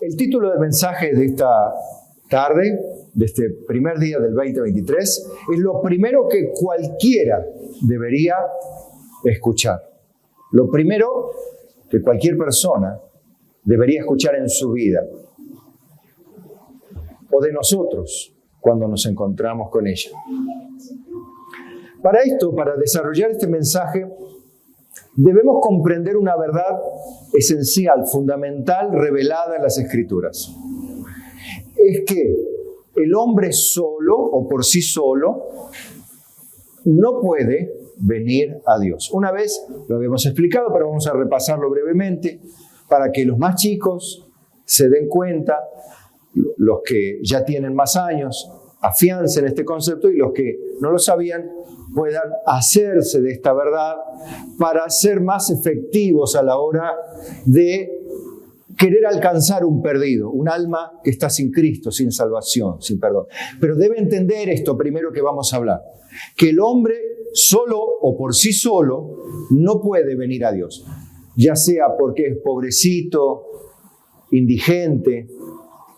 El título del mensaje de esta tarde, de este primer día del 2023, es lo primero que cualquiera debería escuchar. Lo primero que cualquier persona debería escuchar en su vida, o de nosotros cuando nos encontramos con ella. Para esto, para desarrollar este mensaje, debemos comprender una verdad esencial, fundamental, revelada en las Escrituras. Es que el hombre solo o por sí solo no puede venir a Dios. Una vez lo habíamos explicado, pero vamos a repasarlo brevemente para que los más chicos se den cuenta, los que ya tienen más años afiancen este concepto y los que no lo sabían puedan hacerse de esta verdad para ser más efectivos a la hora de querer alcanzar un perdido, un alma que está sin Cristo, sin salvación, sin perdón. Pero debe entender esto primero que vamos a hablar, que el hombre solo o por sí solo no puede venir a Dios, ya sea porque es pobrecito, indigente,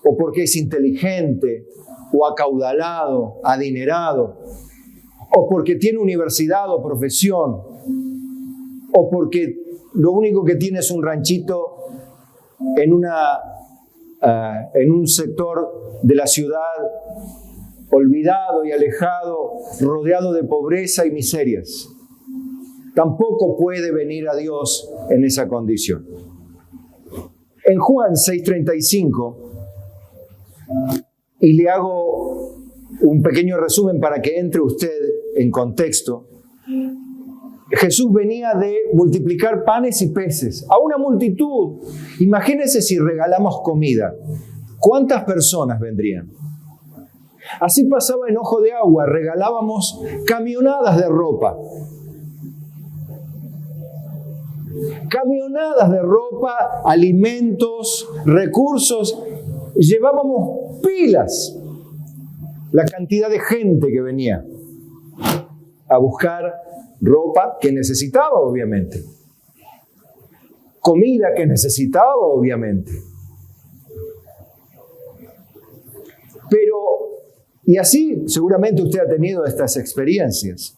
o porque es inteligente, o acaudalado, adinerado, o porque tiene universidad o profesión, o porque lo único que tiene es un ranchito en un sector de la ciudad olvidado y alejado, rodeado de pobreza y miserias. Tampoco puede venir a Dios en esa condición. En Juan 6:35, y le hago un pequeño resumen para que entre usted en contexto, Jesús venía de multiplicar panes y peces a una multitud. Imagínense si regalamos comida. ¿Cuántas personas vendrían? Así pasaba en Ojo de Agua, regalábamos camionadas de ropa. Camionadas de ropa, alimentos, recursos. Llevábamos pilas. La cantidad de gente que venía a buscar ropa que necesitaba, obviamente. Comida que necesitaba, obviamente. Pero, y así seguramente usted ha tenido estas experiencias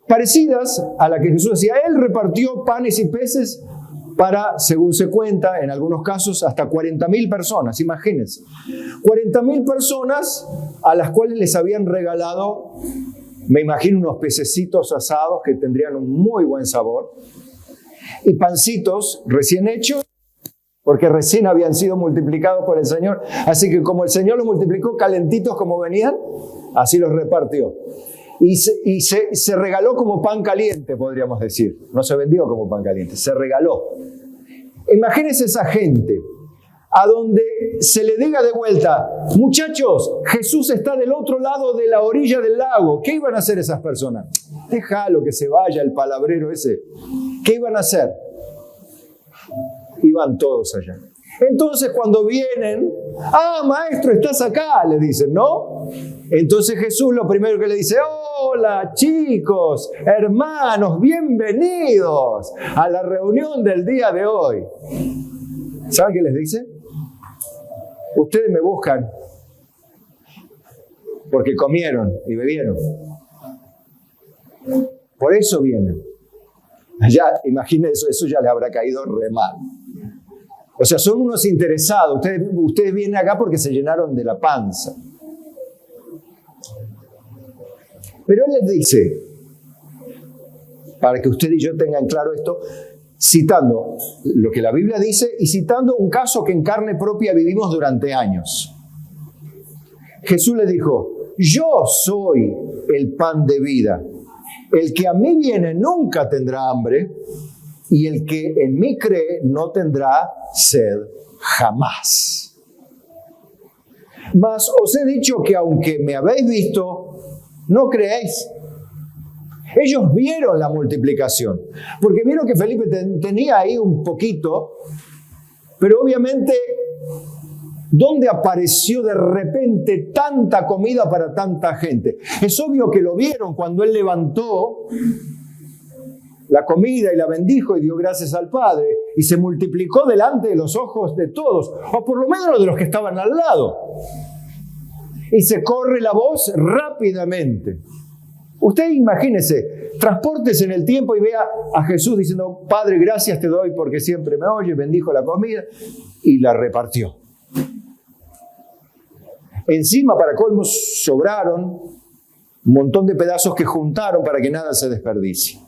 parecidas a la que Jesús decía. Él repartió panes y peces para, según se cuenta, en algunos casos, hasta 40.000 personas. Imagínense. 40.000 personas a las cuales les habían regalado, me imagino, unos pececitos asados que tendrían un muy buen sabor y pancitos recién hechos, porque recién habían sido multiplicados por el Señor. Así que como el Señor los multiplicó calentitos como venían, así los repartió. Y se regaló como pan caliente, podríamos decir. No se vendió como pan caliente, se regaló. Imagínense esa gente a donde se le diga de vuelta: muchachos, Jesús está del otro lado de la orilla del lago. ¿Qué iban a hacer esas personas? Déjalo que se vaya el palabrero ese. ¿Qué iban a hacer? Iban todos allá. Entonces cuando vienen, maestro, estás acá, le dicen, ¿no? Entonces Jesús lo primero que le dice: hola chicos, hermanos, bienvenidos a la reunión del día de hoy. ¿Saben qué les dice? Ustedes me buscan porque comieron y bebieron. Por eso vienen. Ya, imagínense, eso ya les habrá caído re mal. O sea, son unos interesados. Ustedes vienen acá porque se llenaron de la panza. Pero Él les dice, para que usted y yo tengan claro esto, citando lo que la Biblia dice y citando un caso que en carne propia vivimos durante años. Jesús les dijo: yo soy el pan de vida. El que a mí viene nunca tendrá hambre, y el que en mí cree no tendrá sed jamás. Mas os he dicho que aunque me habéis visto, no creéis. Ellos vieron la multiplicación, porque vieron que Felipe tenía ahí un poquito, pero obviamente, ¿dónde apareció de repente tanta comida para tanta gente? Es obvio que lo vieron cuando él levantó la comida y la bendijo y dio gracias al Padre y se multiplicó delante de los ojos de todos, o por lo menos de los que estaban al lado. Y se corre la voz rápidamente. Usted imagínese, transpórtese en el tiempo y vea a Jesús diciendo, Padre, gracias te doy porque siempre me oyes, bendijo la comida y la repartió. Encima, para colmo, sobraron un montón de pedazos que juntaron para que nada se desperdicie.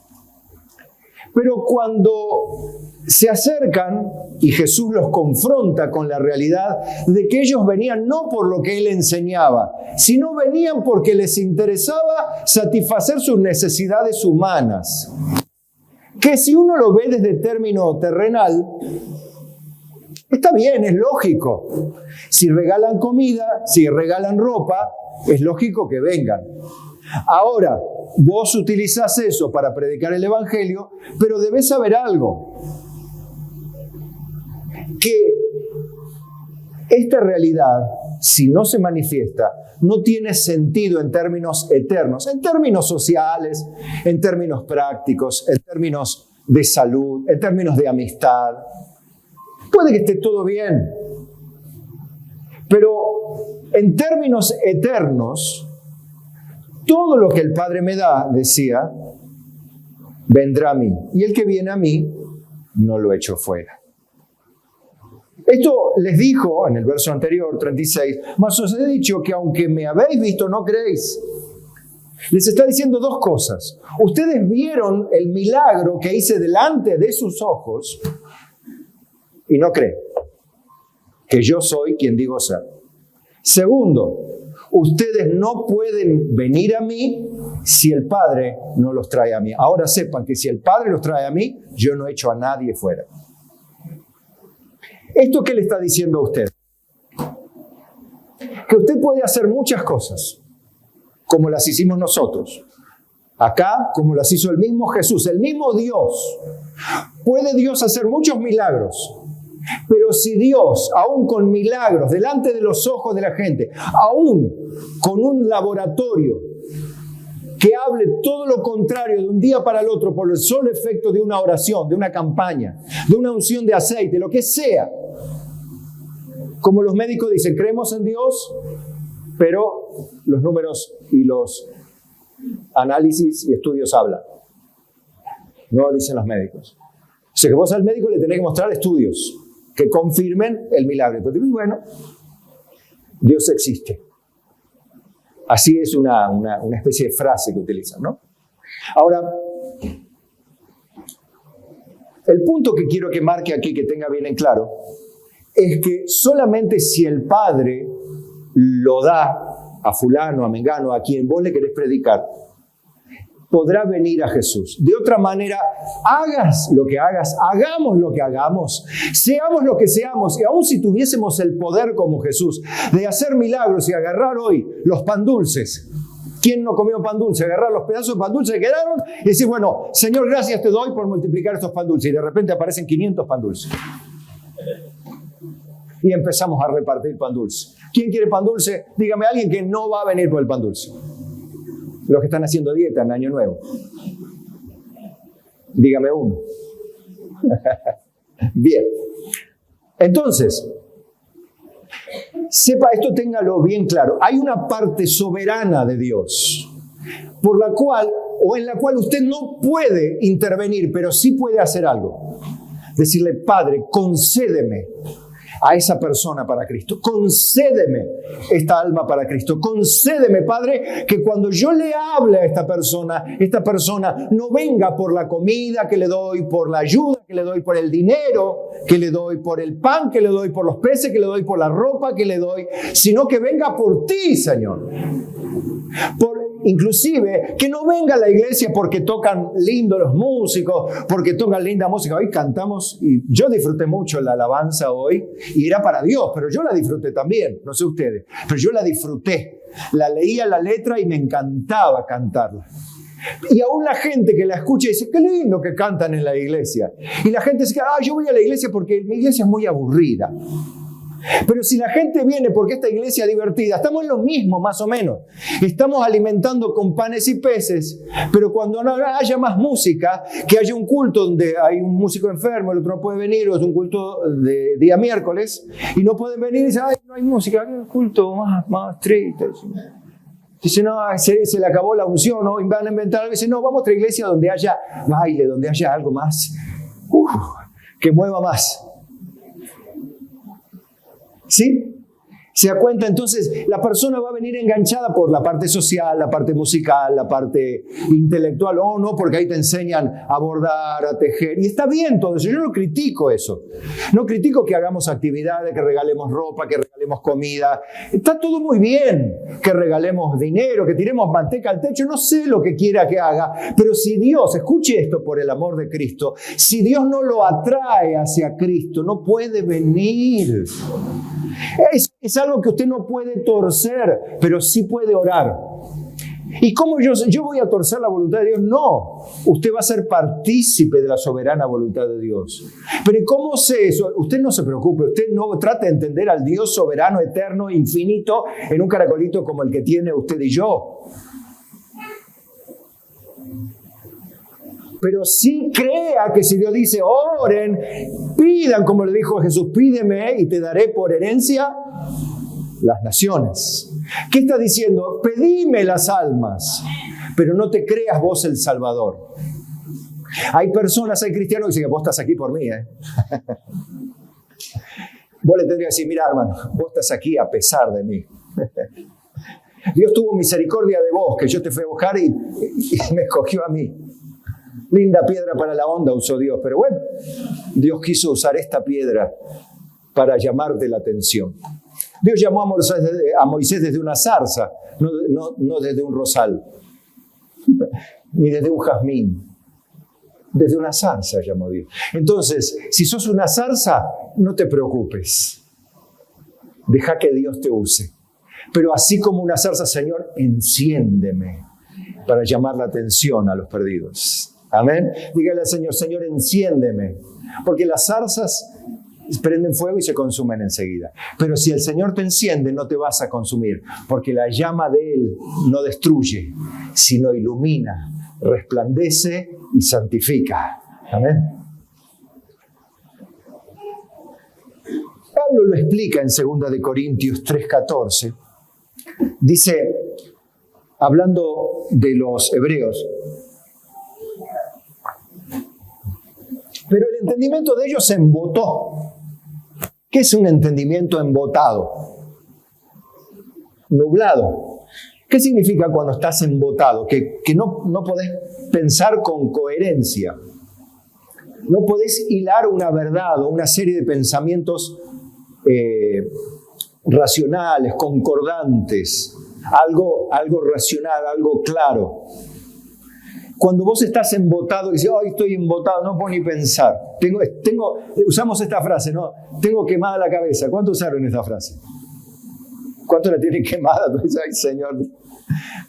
Pero cuando se acercan y Jesús los confronta con la realidad de que ellos venían no por lo que Él enseñaba, sino venían porque les interesaba satisfacer sus necesidades humanas. Que si uno lo ve desde término terrenal, está bien, es lógico. Si regalan comida, si regalan ropa, es lógico que vengan. Ahora, vos utilizás eso para predicar el Evangelio, pero debes saber algo. Que esta realidad, si no se manifiesta, no tiene sentido en términos eternos, en términos sociales, en términos prácticos, en términos de salud, en términos de amistad. Puede que esté todo bien, pero en términos eternos, todo lo que el Padre me da, decía, vendrá a mí. Y el que viene a mí, no lo echo fuera. Esto les dijo en el verso anterior, 36, mas os he dicho que aunque me habéis visto, no creéis. Les está diciendo dos cosas. Ustedes vieron el milagro que hice delante de sus ojos y no creen que yo soy quien digo ser. Segundo, ustedes no pueden venir a mí si el Padre no los trae a mí. Ahora sepan que si el Padre los trae a mí, yo no echo a nadie fuera. ¿Esto qué le está diciendo a usted? Que usted puede hacer muchas cosas, como las hicimos nosotros. Acá, como las hizo el mismo Jesús, el mismo Dios. Puede Dios hacer muchos milagros. Pero si Dios, aún con milagros, delante de los ojos de la gente, aún con un laboratorio que hable todo lo contrario de un día para el otro por el solo efecto de una oración, de una campaña, de una unción de aceite, lo que sea, como los médicos dicen, creemos en Dios, pero los números y los análisis y estudios hablan. No dicen los médicos. O sea que vos al médico le tenés que mostrar estudios que confirmen el milagro. Entonces, bueno, Dios existe. Así es una especie de frase que utilizan, ¿no? Ahora, el punto que quiero que marque aquí, que tenga bien en claro, es que solamente si el Padre lo da a fulano, a mengano, a quien vos le querés predicar, podrá venir a Jesús. De otra manera, hagas lo que hagas, hagamos lo que hagamos, seamos lo que seamos, y aun si tuviésemos el poder como Jesús de hacer milagros y agarrar hoy los pan dulces. ¿Quién no comió pan dulce? Agarrar los pedazos de pan dulce que quedaron y decir, bueno, Señor, gracias te doy por multiplicar estos pan dulces. Y de repente aparecen 500 pan dulces. Y empezamos a repartir pan dulce. ¿Quién quiere pan dulce? Dígame a alguien que no va a venir por el pan dulce. Los que están haciendo dieta en Año Nuevo. Dígame uno. Bien. Entonces, sepa esto, téngalo bien claro. Hay una parte soberana de Dios, por la cual, o en la cual usted no puede intervenir, pero sí puede hacer algo. Decirle, Padre, concédeme a esa persona para Cristo. Concédeme esta alma para Cristo. Concédeme, Padre, que cuando yo le hable a esta persona no venga por la comida que le doy, por la ayuda que le doy, por el dinero que le doy, por el pan que le doy, por los peces que le doy, por la ropa que le doy, sino que venga por ti, Señor. Inclusive, que no venga a la iglesia porque tocan lindo los músicos, porque tocan linda música. Hoy cantamos, y yo disfruté mucho la alabanza hoy, y era para Dios, pero yo la disfruté también, no sé ustedes, pero yo la disfruté. La leía la letra y me encantaba cantarla. Y aún la gente que la escucha dice, qué lindo que cantan en la iglesia. Y la gente dice, yo voy a la iglesia porque mi iglesia es muy aburrida. Pero si la gente viene porque esta iglesia es divertida, estamos en lo mismo más o menos. Estamos alimentando con panes y peces, pero cuando no haya más música, que haya un culto donde hay un músico enfermo, el otro no puede venir, o es un culto de día miércoles, y no pueden venir y dicen, ay, no hay música, hay un culto más triste. Dice, no, se le acabó la unción, ¿no? Y van a inventar algo. Dice, no, vamos a otra iglesia donde haya baile, donde haya algo más, que mueva más. ¿Sí? ¿Se da cuenta? Entonces, la persona va a venir enganchada por la parte social, la parte musical, la parte intelectual. Oh, no, porque ahí te enseñan a bordar, a tejer. Y está bien todo eso. Yo no critico eso. No critico que hagamos actividades, que regalemos ropa, que regalemos comida. Está todo muy bien. Que regalemos dinero, que tiremos manteca al techo. No sé lo que quiera que haga. Pero si Dios, escuche esto por el amor de Cristo, si Dios no lo atrae hacia Cristo, no puede venir. Es algo que usted no puede torcer, pero sí puede orar. ¿Y cómo yo voy a torcer la voluntad de Dios? No, usted va a ser partícipe de la soberana voluntad de Dios. Pero ¿y cómo sé eso? Usted no se preocupe, usted no trate de entender al Dios soberano, eterno, infinito, en un caracolito como el que tiene usted y yo. Pero sí crea que si Dios dice, oren, pidan, como le dijo Jesús, pídeme y te daré por herencia las naciones. ¿Qué está diciendo? Pedime las almas, pero no te creas vos el Salvador. Hay personas, hay cristianos que dicen que vos estás aquí por mí. Vos le tendrías que decir, mira hermano, vos estás aquí a pesar de mí. Dios tuvo misericordia de vos, que yo te fui a buscar y me escogió a mí. Linda piedra para la onda usó Dios, pero bueno, Dios quiso usar esta piedra para llamarte la atención. Dios llamó a Moisés desde una zarza, no desde un rosal, ni desde un jazmín. Desde una zarza llamó Dios. Entonces, si sos una zarza, no te preocupes. Deja que Dios te use. Pero así como una zarza, Señor, enciéndeme para llamar la atención a los perdidos. Amén. Dígale al Señor, Señor, enciéndeme. Porque las zarzas prenden fuego y se consumen enseguida. Pero si el Señor te enciende, no te vas a consumir. Porque la llama de Él no destruye, sino ilumina, resplandece y santifica. Amén. Pablo lo explica en 2 de Corintios 3:14. Dice, hablando de los hebreos, pero el entendimiento de ellos se embotó. ¿Qué es un entendimiento embotado? Nublado. ¿Qué significa cuando estás embotado? Que no podés pensar con coherencia. No podés hilar una verdad o una serie de pensamientos racionales, concordantes, algo racional, algo claro. Cuando vos estás embotado y dices, ay, estoy embotado, no puedo ni pensar. Usamos esta frase, ¿no? Tengo quemada la cabeza. ¿Cuántos usaron esta frase? ¿Cuántos la tienen quemada? Ay, Señor,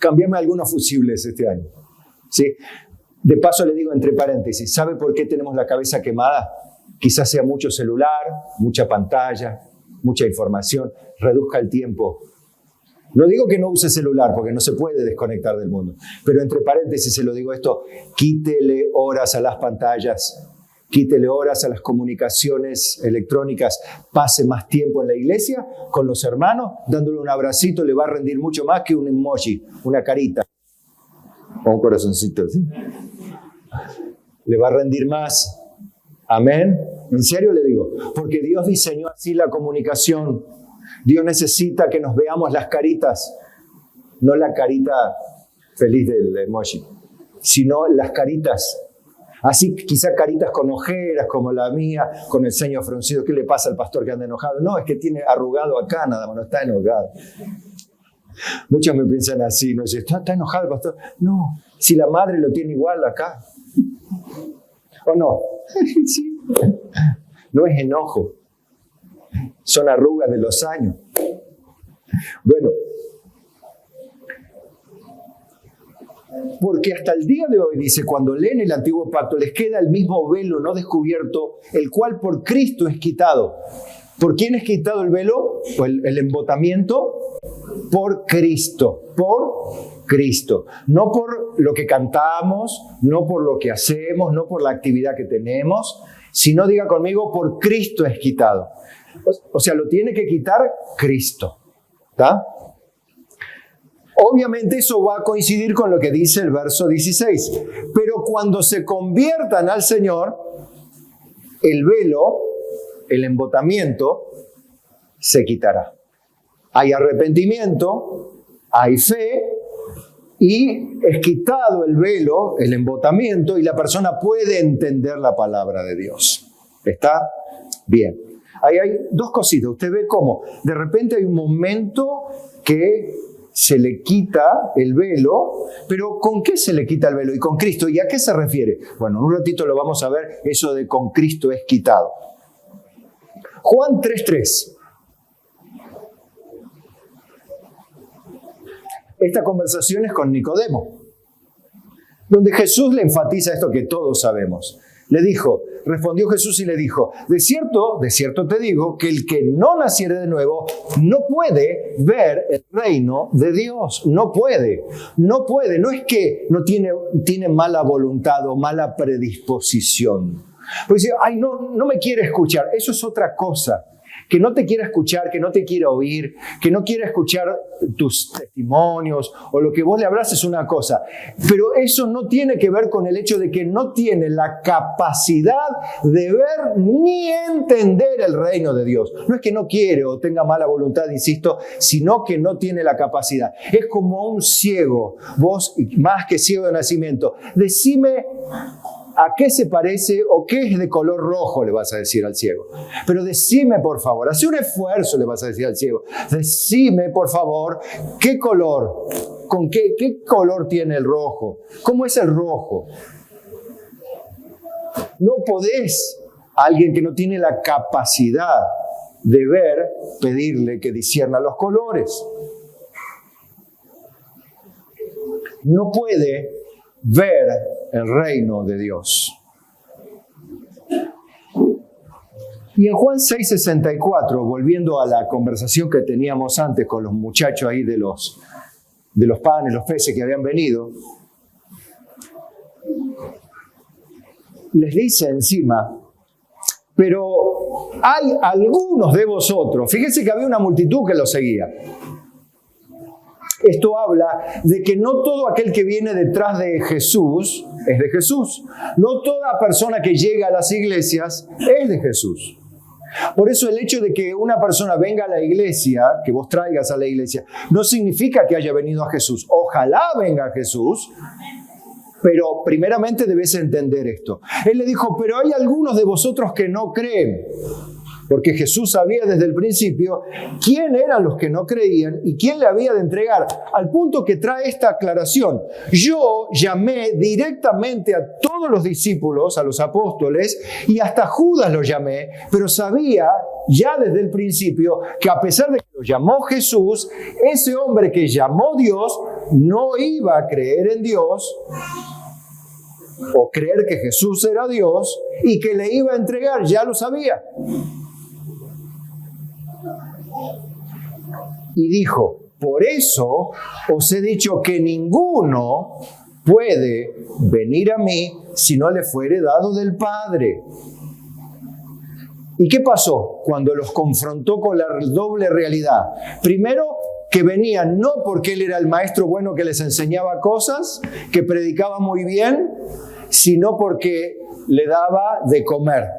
cambiame algunos fusibles este año. ¿Sí? De paso le digo entre paréntesis, ¿sabe por qué tenemos la cabeza quemada? Quizás sea mucho celular, mucha pantalla, mucha información. Reduzca el tiempo. No digo que no use celular, porque no se puede desconectar del mundo. Pero entre paréntesis se lo digo esto, quítele horas a las pantallas, quítele horas a las comunicaciones electrónicas, pase más tiempo en la iglesia con los hermanos, dándole un abracito, le va a rendir mucho más que un emoji, una carita o un corazoncito, ¿sí? Le va a rendir más. Amén. En serio le digo, porque Dios diseñó así la comunicación. Dios necesita que nos veamos las caritas, no la carita feliz del emoji, sino las caritas. Así quizá caritas con ojeras como la mía, con el ceño fruncido. ¿Qué le pasa al pastor que anda enojado? No, es que tiene arrugado acá, nada más, no está enojado. Muchos me piensan así, no dicen, ¿está enojado el pastor? No, si la madre lo tiene igual acá. ¿O no? Sí. No es enojo. Son arrugas de los años. Bueno, porque hasta el día de hoy, dice, cuando leen el Antiguo Pacto, les queda el mismo velo no descubierto, el cual por Cristo es quitado. ¿Por quién es quitado el velo o el embotamiento? Por Cristo, por Cristo. No por lo que cantamos, no por lo que hacemos, no por la actividad que tenemos, sino, diga conmigo, por Cristo es quitado. O sea, lo tiene que quitar Cristo. ¿Está? Obviamente eso va a coincidir con lo que dice el verso 16. Pero cuando se conviertan al Señor, el velo, el embotamiento, se quitará. Hay arrepentimiento, hay fe y es quitado el velo, el embotamiento, y la persona puede entender la palabra de Dios. ¿Está? Bien. Ahí hay dos cositas. Usted ve cómo de repente hay un momento que se le quita el velo, pero ¿con qué se le quita el velo? Y con Cristo. ¿Y a qué se refiere? Bueno, en un ratito lo vamos a ver, eso de con Cristo es quitado. Juan 3:3. Esta conversación es con Nicodemo, donde Jesús le enfatiza esto que todos sabemos. Le dijo, respondió Jesús y le dijo, de cierto te digo, que el que no naciere de nuevo no puede ver el reino de Dios. No puede. No es que no tiene mala voluntad o mala predisposición. Porque dice, ay, no me quiere escuchar. Eso es otra cosa. Que no te quiera escuchar, que no te quiera oír, que no quiera escuchar tus testimonios o lo que vos le hablas es una cosa. Pero eso no tiene que ver con el hecho de que no tiene la capacidad de ver ni entender el reino de Dios. No es que no quiere o tenga mala voluntad, insisto, sino que no tiene la capacidad. Es como un ciego, vos más que ciego de nacimiento. Decime ¿a qué se parece o qué es de color rojo? Le vas a decir al ciego. Pero decime, por favor, hace un esfuerzo, le vas a decir al ciego. Decime, por favor, ¿qué color? ¿Con qué color tiene el rojo? ¿Cómo es el rojo? No podés a alguien que no tiene la capacidad de ver, pedirle que discierna los colores. No puede ver el reino de Dios. Y en Juan 6:64, volviendo a la conversación que teníamos antes con los muchachos ahí de los panes, los peces que habían venido, les dice encima, pero hay algunos de vosotros, fíjense que había una multitud que lo seguía. Esto habla de que no todo aquel que viene detrás de Jesús es de Jesús. No toda persona que llega a las iglesias es de Jesús. Por eso el hecho de que una persona venga a la iglesia, que vos traigas a la iglesia, no significa que haya venido a Jesús. Ojalá venga a Jesús, pero primeramente debes entender esto. Él le dijo, pero hay algunos de vosotros que no creen. Porque Jesús sabía desde el principio quién eran los que no creían y quién le había de entregar. Al punto que trae esta aclaración. Yo llamé directamente a todos los discípulos, a los apóstoles, y hasta Judas los llamé, pero sabía ya desde el principio que a pesar de que lo llamó Jesús, ese hombre que llamó Dios no iba a creer en Dios o creer que Jesús era Dios y que le iba a entregar, ya lo sabía. Y dijo, por eso os he dicho que ninguno puede venir a mí si no le fuere dado del Padre. ¿Y qué pasó cuando los confrontó con la doble realidad? Primero, que venían no porque él era el maestro bueno que les enseñaba cosas, que predicaba muy bien, sino porque le daba de comer.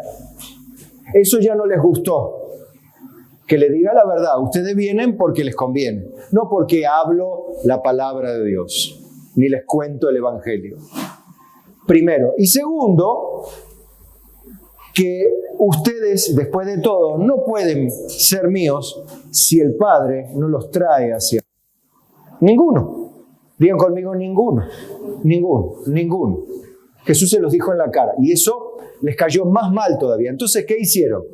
Eso ya no les gustó. Que le diga la verdad, ustedes vienen porque les conviene, no porque hablo la palabra de Dios, ni les cuento el Evangelio. Primero. Y segundo, que ustedes, después de todo, no pueden ser míos si el Padre no los trae hacia mí. Ninguno. Digan conmigo, ninguno. Jesús se los dijo en la cara y eso les cayó más mal todavía. Entonces, ¿qué hicieron?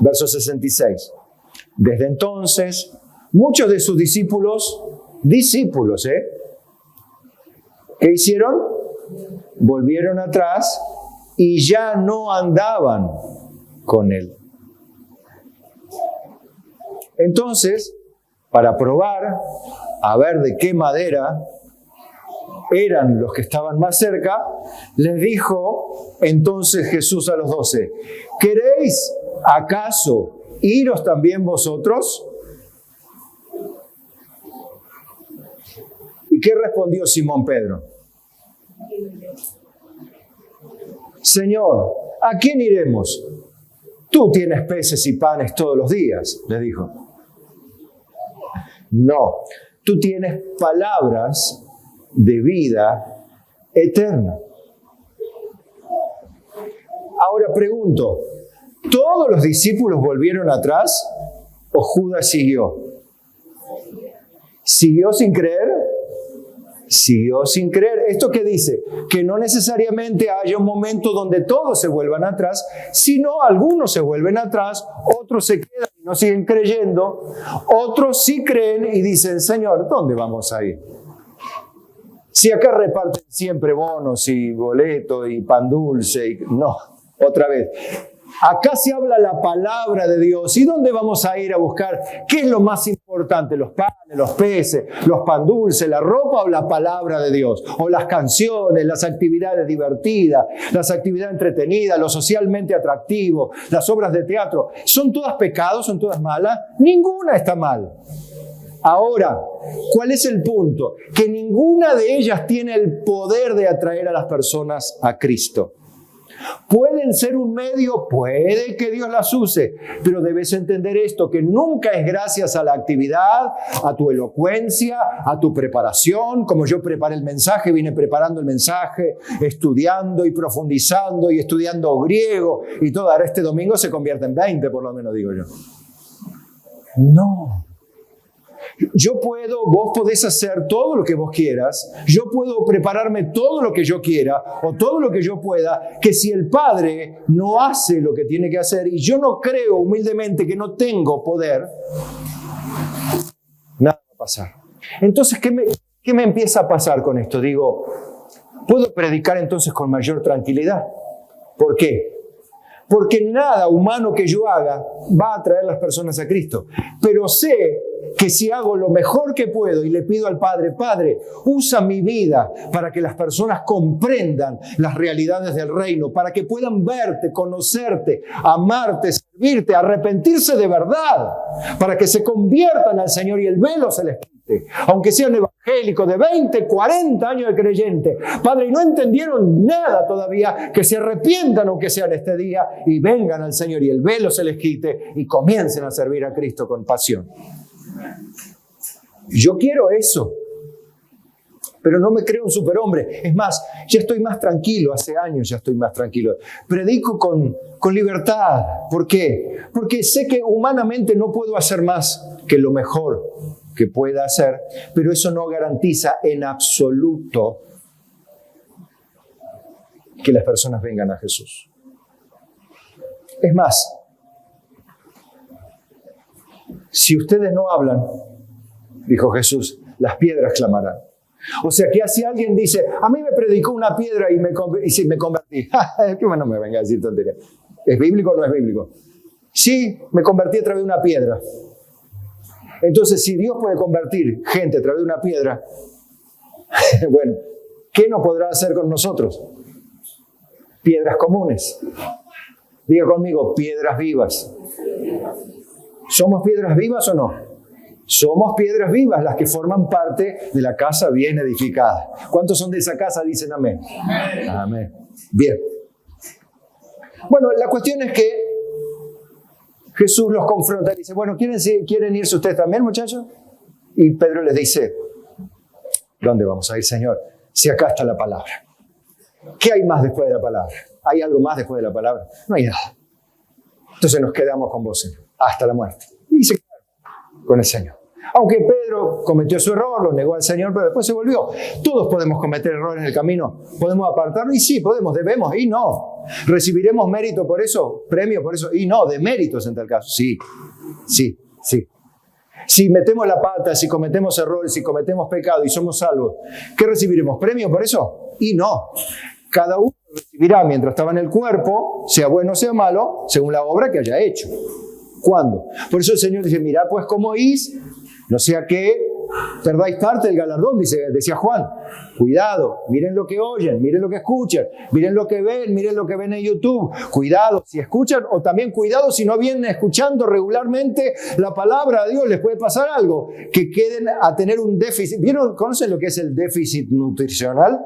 Verso 66. Desde entonces, muchos de sus discípulos, ¿qué hicieron? Volvieron atrás y ya no andaban con él. Entonces, para probar, a ver de qué madera eran los que estaban más cerca, les dijo entonces Jesús a los 12, ¿queréis acaso iros también vosotros? ¿Y qué respondió Simón Pedro? Señor, ¿a quién iremos? Tú tienes peces y panes todos los días, le dijo. No, tú tienes palabras de vida eterna. Ahora pregunto, ¿todos los discípulos volvieron atrás o Judas siguió? ¿Siguió sin creer? Siguió sin creer. ¿Esto qué dice? Que no necesariamente haya un momento donde todos se vuelvan atrás, sino algunos se vuelven atrás, otros se quedan y no siguen creyendo, otros sí creen y dicen, Señor, ¿dónde vamos a ir? Si acá reparten siempre bonos y boletos y pan dulce, no, otra vez. Acá se habla la palabra de Dios. ¿Y dónde vamos a ir a buscar? ¿Qué es lo más importante? ¿Los panes, los peces, los pan dulces, la ropa o la palabra de Dios? ¿O las canciones, las actividades divertidas, las actividades entretenidas, lo socialmente atractivo, las obras de teatro? ¿Son todas pecados? ¿Son todas malas? Ninguna está mal. Ahora, ¿cuál es el punto? Que ninguna de ellas tiene el poder de atraer a las personas a Cristo. Pueden ser un medio, puede que Dios las use, pero debes entender esto, que nunca es gracias a la actividad, a tu elocuencia, a tu preparación. Como yo preparé el mensaje, vine preparando el mensaje, estudiando y profundizando y estudiando griego y todo. Ahora este domingo se convierte en 20, por lo menos digo yo. No. Vos podés hacer todo lo que vos quieras, yo puedo prepararme todo lo que yo quiera o todo lo que yo pueda, que si el Padre no hace lo que tiene que hacer y yo no creo humildemente que no tengo poder, nada va a pasar. Entonces, ¿qué me empieza a pasar con esto? Digo, puedo predicar entonces con mayor tranquilidad. ¿Por qué? Porque nada humano que yo haga va a atraer a las personas a Cristo. Pero sé que si hago lo mejor que puedo y le pido al Padre, Padre, usa mi vida para que las personas comprendan las realidades del reino, para que puedan verte, conocerte, amarte, servirte, arrepentirse de verdad, para que se conviertan al Señor y el velo se les quite. Aunque sean evangélicos de 20, 40 años de creyente, Padre, y no entendieron nada todavía, que se arrepientan aunque sean este día y vengan al Señor y el velo se les quite y comiencen a servir a Cristo con pasión. Yo quiero eso, pero no me creo un superhombre. Es más, ya estoy más tranquilo, hace años ya estoy más tranquilo. Predico con libertad. ¿Por qué? Porque sé que humanamente no puedo hacer más que lo mejor que pueda hacer, pero eso no garantiza en absoluto que las personas vengan a Jesús. Es más, si ustedes no hablan, dijo Jesús, las piedras clamarán. O sea que si alguien dice, a mí me predicó una piedra y me convertí. ¿Qué no me venga a decir tontería? ¿Es bíblico o no es bíblico? Sí, me convertí a través de una piedra. Entonces, si Dios puede convertir gente a través de una piedra, bueno, ¿qué no podrá hacer con nosotros? Piedras comunes. Diga conmigo, piedras vivas. ¿Somos piedras vivas o no? Somos piedras vivas, las que forman parte de la casa bien edificada. ¿Cuántos son de esa casa? Dicen amén. Amén. Amén. Bien. Bueno, la cuestión es que Jesús los confronta y dice, bueno, ¿quieren irse ustedes también, muchachos? Y Pedro les dice, ¿dónde vamos a ir, Señor? Si acá está la palabra. ¿Qué hay más después de la palabra? ¿Hay algo más después de la palabra? No hay nada. Entonces nos quedamos con vos, Señor, hasta la muerte. Y se quedaron con el Señor. Aunque Pedro cometió su error, lo negó al Señor, pero después se volvió. Todos podemos cometer errores en el camino. ¿Podemos apartarnos? Y sí, podemos, debemos, y no. ¿Recibiremos mérito por eso? ¿Premio por eso? Y no, de méritos en tal caso. Sí. Si metemos la pata, si cometemos errores, si cometemos pecado y somos salvos, ¿qué recibiremos? ¿Premio por eso? Y no. Cada uno recibirá mientras estaba en el cuerpo, sea bueno o sea malo, según la obra que haya hecho. ¿Cuándo? Por eso el Señor dice, mirad pues cómo oís, no sea que perdáis parte del galardón, decía Juan. Cuidado, miren lo que oyen, miren lo que escuchan, miren lo que ven en YouTube. Cuidado si escuchan, o también cuidado si no vienen escuchando regularmente la palabra de Dios, les puede pasar algo, que queden a tener un déficit. ¿Conocen lo que es el déficit nutricional?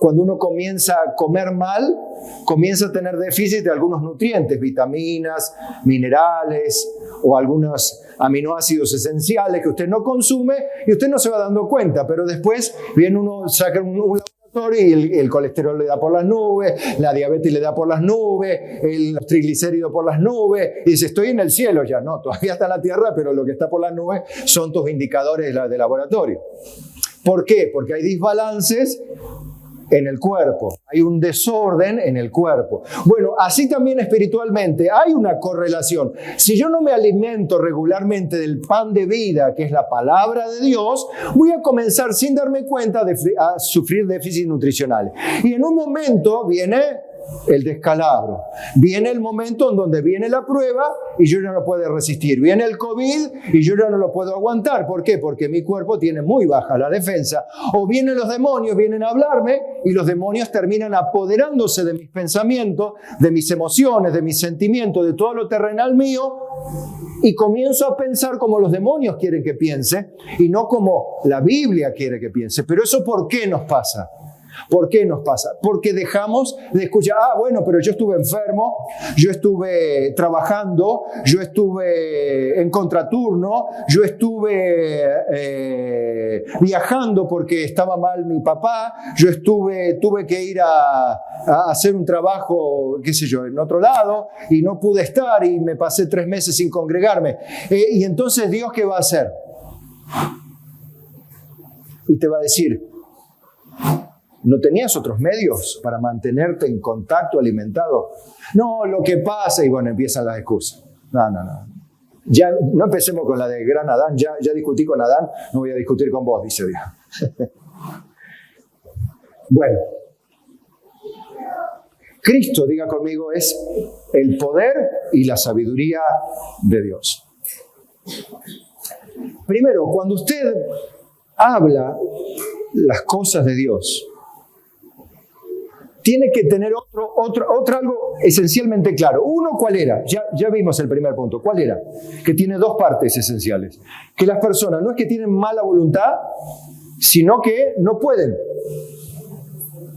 Cuando uno comienza a comer mal, comienza a tener déficit de algunos nutrientes, vitaminas, minerales o algunos aminoácidos esenciales que usted no consume y usted no se va dando cuenta, pero después viene uno, saca un laboratorio y el colesterol le da por las nubes, la diabetes le da por las nubes, los triglicéridos por las nubes, y dice, estoy en el cielo ya. No, todavía está en la tierra, pero lo que está por las nubes son tus indicadores de laboratorio. ¿Por qué? Porque hay desbalances en el cuerpo, hay un desorden en el cuerpo. Bueno, así también espiritualmente hay una correlación. Si yo no me alimento regularmente del pan de vida, que es la palabra de Dios, voy a comenzar sin darme cuenta a sufrir déficit nutricional. Y en un momento viene el descalabro, viene el momento en donde viene la prueba y yo ya no puedo resistir, viene el COVID y yo ya no lo puedo aguantar. ¿Por qué? Porque mi cuerpo tiene muy baja la defensa, o vienen los demonios, vienen a hablarme y los demonios terminan apoderándose de mis pensamientos, de mis emociones, de mis sentimientos, de todo lo terrenal mío, y comienzo a pensar como los demonios quieren que piense y no como la Biblia quiere que piense. Pero eso, ¿por qué nos pasa? ¿Por qué nos pasa? Porque dejamos de escuchar, bueno, pero yo estuve enfermo, yo estuve trabajando, yo estuve en contraturno, yo estuve viajando porque estaba mal mi papá, tuve que ir a hacer un trabajo, qué sé yo, en otro lado, y no pude estar y me pasé 3 meses sin congregarme. Y entonces Dios, ¿qué va a hacer? Y te va a decir, ¿no tenías otros medios para mantenerte en contacto, alimentado? No, lo que pasa, y bueno, empiezan las excusas. No. Ya no empecemos con la de gran Adán, ya discutí con Adán, no voy a discutir con vos, dice Dios. Bueno, Cristo, diga conmigo, es el poder y la sabiduría de Dios. Primero, cuando usted habla las cosas de Dios, tiene que tener otro algo esencialmente claro. Uno, ¿cuál era? Ya vimos el primer punto. ¿Cuál era? Que tiene 2 partes esenciales. Que las personas no es que tienen mala voluntad, sino que no pueden.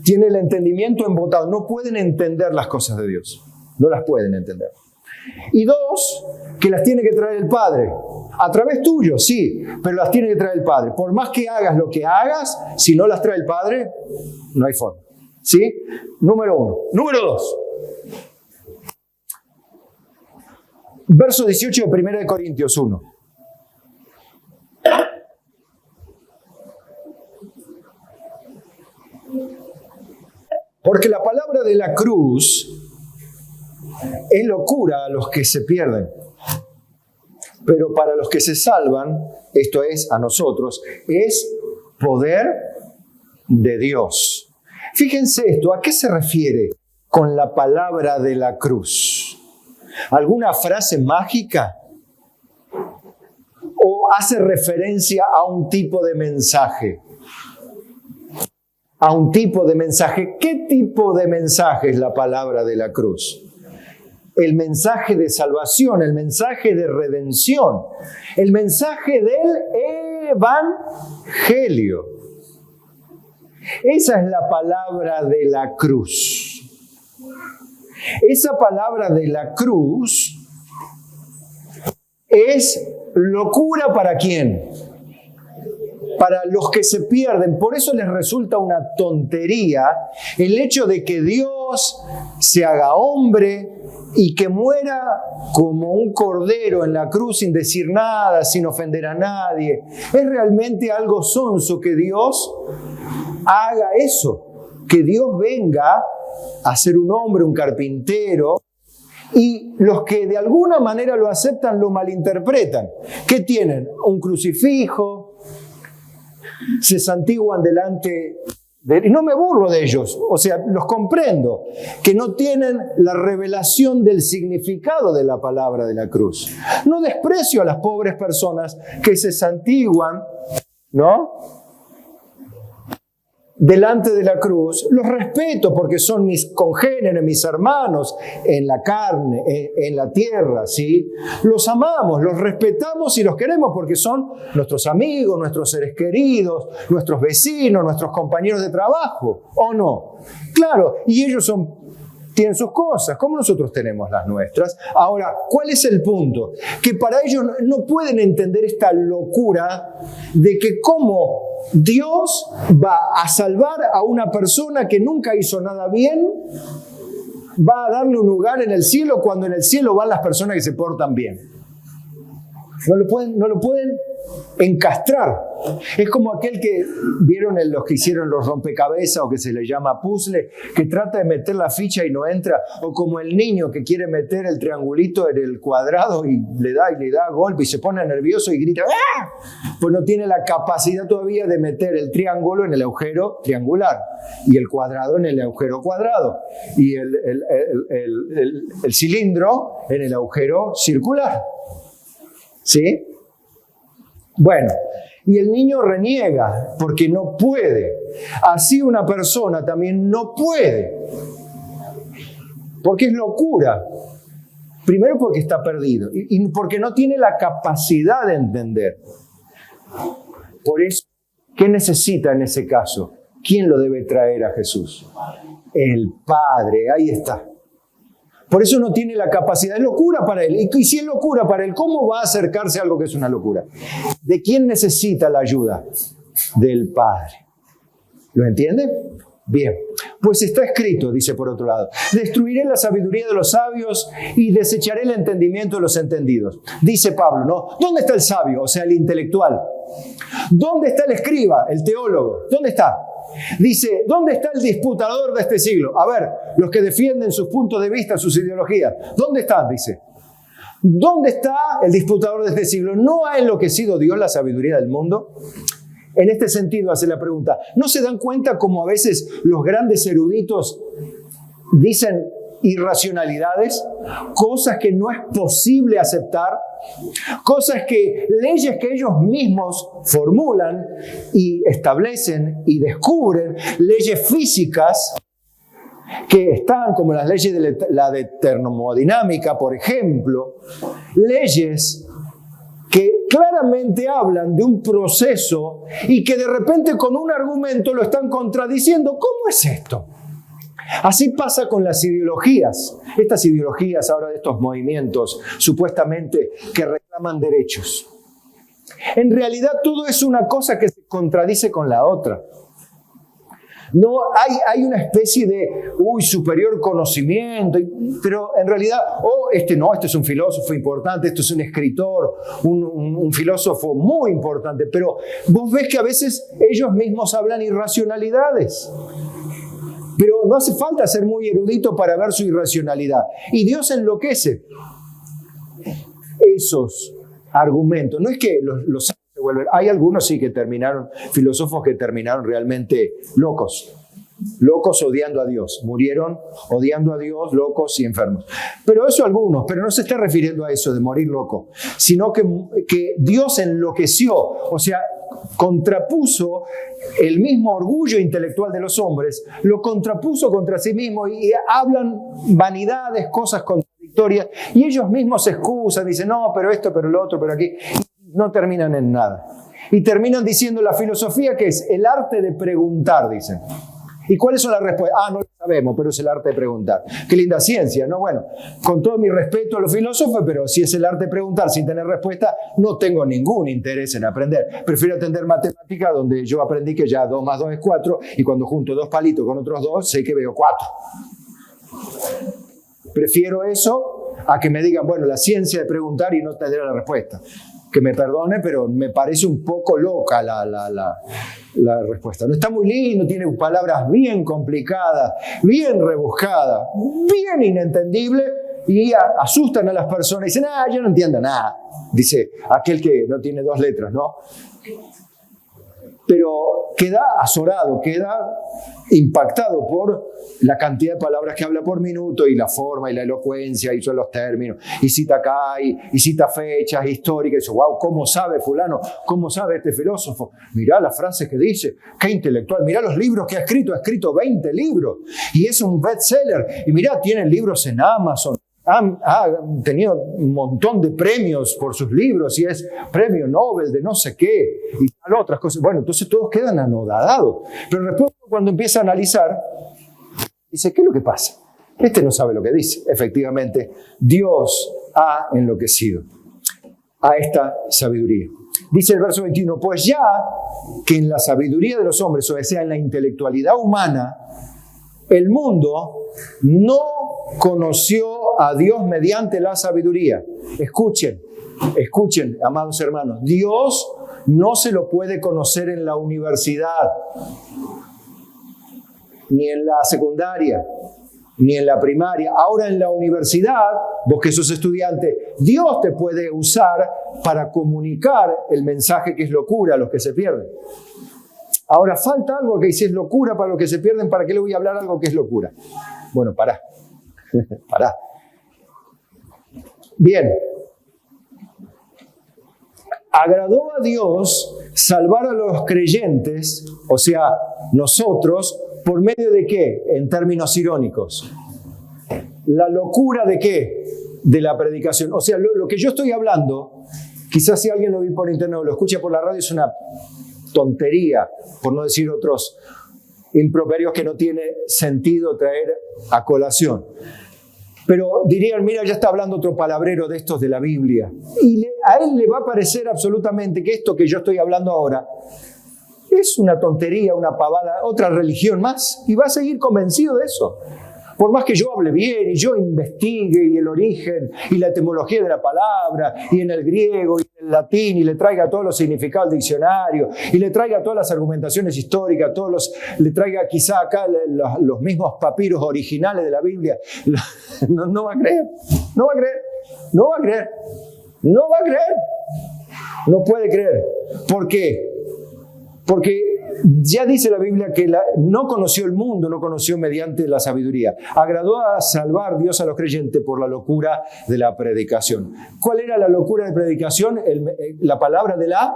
Tienen el entendimiento embotado. No pueden entender las cosas de Dios. No las pueden entender. Y 2, que las tiene que traer el Padre. A través tuyo, sí, pero las tiene que traer el Padre. Por más que hagas lo que hagas, si no las trae el Padre, no hay forma. ¿Sí? Número 1. Número 2. Verso 18 de 1 Corintios 1. Porque la palabra de la cruz es locura a los que se pierden. Pero para los que se salvan, esto es a nosotros, es poder de Dios. Fíjense esto, ¿a qué se refiere con la palabra de la cruz? ¿Alguna frase mágica? ¿O hace referencia a un tipo de mensaje? A un tipo de mensaje. ¿Qué tipo de mensaje es la palabra de la cruz? El mensaje de salvación, el mensaje de redención, el mensaje del evangelio. Esa es la palabra de la cruz. Esa palabra de la cruz es locura ¿para quién? Para los que se pierden. Por eso les resulta una tontería el hecho de que Dios se haga hombre y que muera como un cordero en la cruz sin decir nada, sin ofender a nadie. Es realmente algo sonso que Dios haga eso, que Dios venga a ser un hombre, un carpintero, y los que de alguna manera lo aceptan lo malinterpretan. ¿Qué tienen? Un crucifijo, se santiguan delante Y no me burlo de ellos, o sea, los comprendo, que no tienen la revelación del significado de la palabra de la cruz. No desprecio a las pobres personas que se santiguan, ¿no?, delante de la cruz. Los respeto porque son mis congéneres, mis hermanos en la carne, en la tierra, ¿sí? Los amamos, los respetamos y los queremos porque son nuestros amigos, nuestros seres queridos, nuestros vecinos, nuestros compañeros de trabajo, ¿o no? Claro, y ellos tienen sus cosas, como nosotros tenemos las nuestras. Ahora, ¿cuál es el punto? Que para ellos no pueden entender esta locura de que cómo Dios va a salvar a una persona que nunca hizo nada bien, va a darle un lugar en el cielo cuando en el cielo van las personas que se portan bien. No lo pueden encastrar. Es como aquel que vieron los que hicieron los rompecabezas o que se le llama puzzle, que trata de meter la ficha y no entra, o como el niño que quiere meter el triangulito en el cuadrado y le da golpe y se pone nervioso y grita ¡ah!, pues no tiene la capacidad todavía de meter el triángulo en el agujero triangular y el cuadrado en el agujero cuadrado y el cilindro en el agujero circular. ¿Sí? Bueno, y el niño reniega porque no puede. Así una persona también no puede. Porque es locura. Primero porque está perdido y porque no tiene la capacidad de entender. Por eso, ¿qué necesita en ese caso? ¿Quién lo debe traer a Jesús? El Padre, ahí está. Por eso no tiene la capacidad, es locura para él. Y si es locura para él, ¿cómo va a acercarse a algo que es una locura? ¿De quién necesita la ayuda? Del Padre. ¿Lo entiende? Bien, pues está escrito, dice por otro lado, destruiré la sabiduría de los sabios y desecharé el entendimiento de los entendidos. Dice Pablo, ¿no? ¿Dónde está el sabio? O sea, el intelectual. ¿Dónde está el escriba, el teólogo? ¿Dónde está? Dice, ¿dónde está el disputador de este siglo? A ver, los que defienden sus puntos de vista, sus ideologías. ¿Dónde están? Dice. ¿Dónde está el disputador de este siglo? ¿No ha enloquecido Dios la sabiduría del mundo? En este sentido hace la pregunta, ¿no se dan cuenta cómo a veces los grandes eruditos dicen irracionalidades? Cosas que no es posible aceptar, leyes que ellos mismos formulan y establecen y descubren, leyes físicas que están como las leyes de la termodinámica, por ejemplo, leyes que claramente hablan de un proceso y que de repente con un argumento lo están contradiciendo. ¿Cómo es esto? Así pasa con las ideologías. Estas ideologías ahora de estos movimientos supuestamente que reclaman derechos. En realidad todo es una cosa que se contradice con la otra. No hay una especie de superior conocimiento, pero en realidad, este es un filósofo importante, este es un escritor, un filósofo muy importante, pero vos ves que a veces ellos mismos hablan irracionalidades. Pero no hace falta ser muy erudito para ver su irracionalidad. Y Dios enloquece esos argumentos. No es que los se vuelven. Hay algunos sí que terminaron, filósofos que terminaron realmente locos. Locos odiando a Dios. Murieron odiando a Dios, locos y enfermos. Pero eso algunos, pero no se está refiriendo a eso de morir loco, sino que Dios enloqueció, o sea, contrapuso el mismo orgullo intelectual de los hombres, lo contrapuso contra sí mismo y hablan vanidades, cosas contradictorias, y ellos mismos se excusan, dicen, no, pero esto, pero lo otro, pero aquí, y no terminan en nada. Y terminan diciendo la filosofía que es el arte de preguntar, dicen. ¿Y cuáles son las respuestas? No lo sabemos, pero es el arte de preguntar. Qué linda ciencia, ¿no? Bueno, con todo mi respeto a los filósofos, pero si es el arte de preguntar sin tener respuesta, no tengo ningún interés en aprender. Prefiero atender matemática, donde yo aprendí que ya 2 más 2 es 4, y cuando junto 2 palitos con otros 2, sé que veo 4. Prefiero eso a que me digan, bueno, la ciencia de preguntar y no tener la respuesta. Que me perdone, pero me parece un poco loca la respuesta. No está muy lindo, tiene palabras bien complicadas, bien rebuscadas, bien inentendibles y asustan a las personas y dicen, yo no entiendo nada. Dice aquel que no tiene 2 letras, ¿no? pero queda azorado, queda impactado por la cantidad de palabras que habla por minuto y la forma y la elocuencia y son los términos, y cita acá y cita fechas históricas, y dice, wow, ¿cómo sabe fulano? ¿Cómo sabe este filósofo? Mirá las frases que dice, qué intelectual, mirá los libros que ha escrito 20 libros, y es un bestseller, y mirá, tiene libros en Amazon. Ha tenido un montón de premios por sus libros y es premio Nobel de no sé qué y tal otras cosas. Bueno, entonces todos quedan anodadados. Pero después cuando empieza a analizar, dice, ¿qué es lo que pasa? Este no sabe lo que dice. Efectivamente, Dios ha enloquecido a esta sabiduría. Dice el verso 21, pues ya que en la sabiduría de los hombres, o sea, en la intelectualidad humana, el mundo no conoció a Dios mediante la sabiduría. Escuchen, amados hermanos, Dios no se lo puede conocer en la universidad, ni en la secundaria, ni en la primaria. Ahora en la universidad, vos que sos estudiante, Dios te puede usar para comunicar el mensaje que es locura a los que se pierden. Ahora falta algo que si es locura para los que se pierden, ¿para qué le voy a hablar algo que es locura? Bueno, pará. Bien. Agradó a Dios salvar a los creyentes, o sea, nosotros, ¿por medio de qué? En términos irónicos. ¿La locura de qué? De la predicación. O sea, lo que yo estoy hablando, quizás si alguien lo ve por internet o lo escucha por la radio, es una tontería, por no decir otros improperios que no tiene sentido traer a colación. Pero dirían, mira, ya está hablando otro palabrero de estos de la Biblia. Y a él le va a parecer absolutamente que esto que yo estoy hablando ahora es una tontería, una pavada, otra religión más. Y va a seguir convencido de eso. Por más que yo hable bien y yo investigue y el origen y la etimología de la palabra y en el griego y en el latín y le traiga todos los significados del diccionario y le traiga todas las argumentaciones históricas, le traiga quizá acá los mismos papiros originales de la Biblia, no va a creer, no va a creer, no va a creer, no va a creer, no puede creer. ¿Por qué? Porque ya dice la Biblia que no conoció el mundo, no conoció mediante la sabiduría. Agradó a salvar Dios a los creyentes por la locura de la predicación. ¿Cuál era la locura de predicación? La palabra de la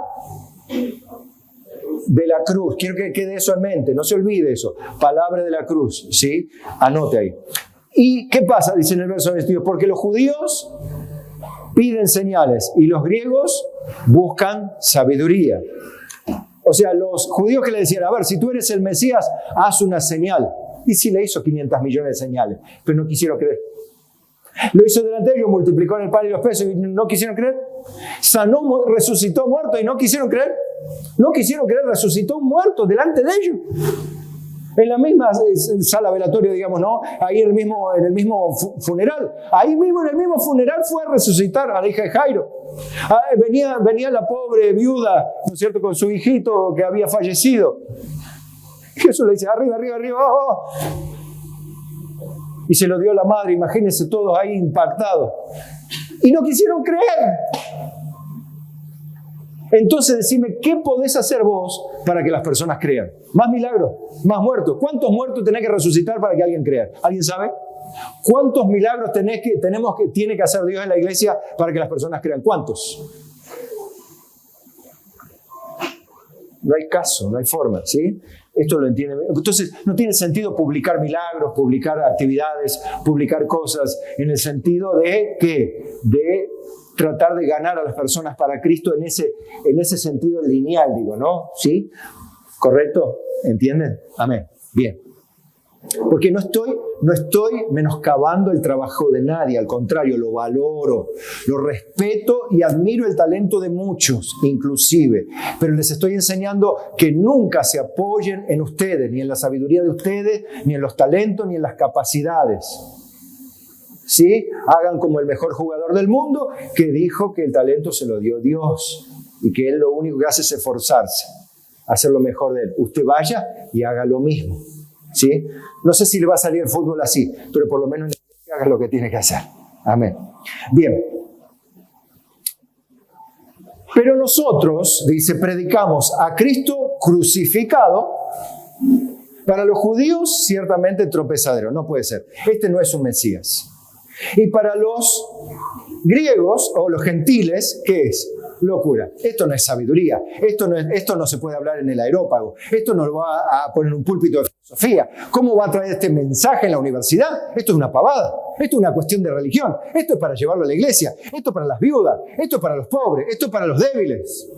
cruz. Quiero que quede eso en mente, no se olvide eso. Palabra de la cruz, ¿sí? Anote ahí. ¿Y qué pasa? Dice en el verso 22, porque los judíos piden señales y los griegos buscan sabiduría. O sea, los judíos que le decían, a ver, si tú eres el Mesías, haz una señal. Y sí le hizo 500 millones de señales, pero no quisieron creer. Lo hizo delante de ellos, multiplicó en el pan y los peces y no quisieron creer. Sanó, resucitó muerto y no quisieron creer. No quisieron creer, resucitó un muerto delante de ellos. En la misma sala velatoria, digamos, ¿no? Ahí en el mismo funeral. Ahí mismo en el mismo funeral fue a resucitar a la hija de Jairo. Venía la pobre viuda, ¿no es cierto?, con su hijito que había fallecido. Jesús le dice, arriba, oh. Y se lo dio a la madre, imagínense todos ahí impactados. Y no quisieron creer. Entonces decime, ¿qué podés hacer vos para que las personas crean? ¿Más milagros? ¿Más muertos? ¿Cuántos muertos tenés que resucitar para que alguien crea? ¿Alguien sabe? ¿Cuántos milagros tiene que hacer Dios en la iglesia para que las personas crean? ¿Cuántos? No hay caso, no hay forma, ¿sí? Esto lo entiende. Entonces, no tiene sentido publicar milagros, publicar actividades, publicar cosas en el sentido de ¿qué? De tratar de ganar a las personas para Cristo en ese sentido lineal, digo, ¿no? ¿Sí? ¿Correcto? ¿Entienden? Amén. Bien. Porque no estoy menoscabando el trabajo de nadie, al contrario, lo valoro, lo respeto y admiro el talento de muchos, inclusive. Pero les estoy enseñando que nunca se apoyen en ustedes, ni en la sabiduría de ustedes, ni en los talentos, ni en las capacidades. ¿Sí? Hagan como el mejor jugador del mundo, que dijo que el talento se lo dio Dios y que él lo único que hace es esforzarse, hacer lo mejor de él. Usted vaya y haga lo mismo. ¿Sí? No sé si le va a salir el fútbol así, pero por lo menos haga lo que tiene que hacer. Amén. Bien. Pero nosotros, dice, predicamos a Cristo crucificado. Para los judíos, ciertamente tropezadero. No puede ser. Este no es un Mesías. Y para los griegos o los gentiles, ¿qué es? Locura. Esto no es sabiduría. Esto no se puede hablar en el aerópago. Esto no lo va a poner en un púlpito de filosofía. ¿Cómo va a traer este mensaje en la universidad? Esto es una pavada. Esto es una cuestión de religión. Esto es para llevarlo a la iglesia. Esto es para las viudas. Esto es para los pobres. Esto es para los débiles.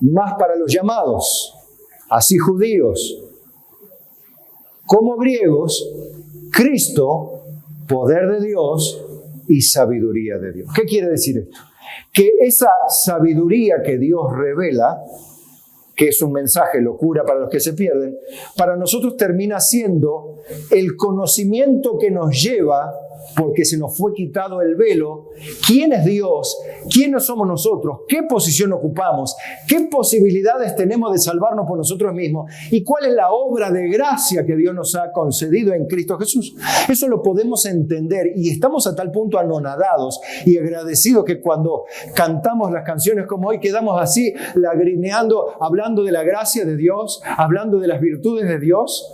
Más para los llamados, así judíos como griegos, Cristo, poder de Dios y sabiduría de Dios. ¿Qué quiere decir esto? Que esa sabiduría que Dios revela, que es un mensaje locura para los que se pierden, para nosotros termina siendo el conocimiento que nos lleva, porque se nos fue quitado el velo, quién es Dios, quiénes somos nosotros, qué posición ocupamos, qué posibilidades tenemos de salvarnos por nosotros mismos y cuál es la obra de gracia que Dios nos ha concedido en Cristo Jesús. Eso lo podemos entender y estamos a tal punto anonadados y agradecidos que cuando cantamos las canciones como hoy quedamos así lagrimeando, hablando de la gracia de Dios, hablando de las virtudes de Dios,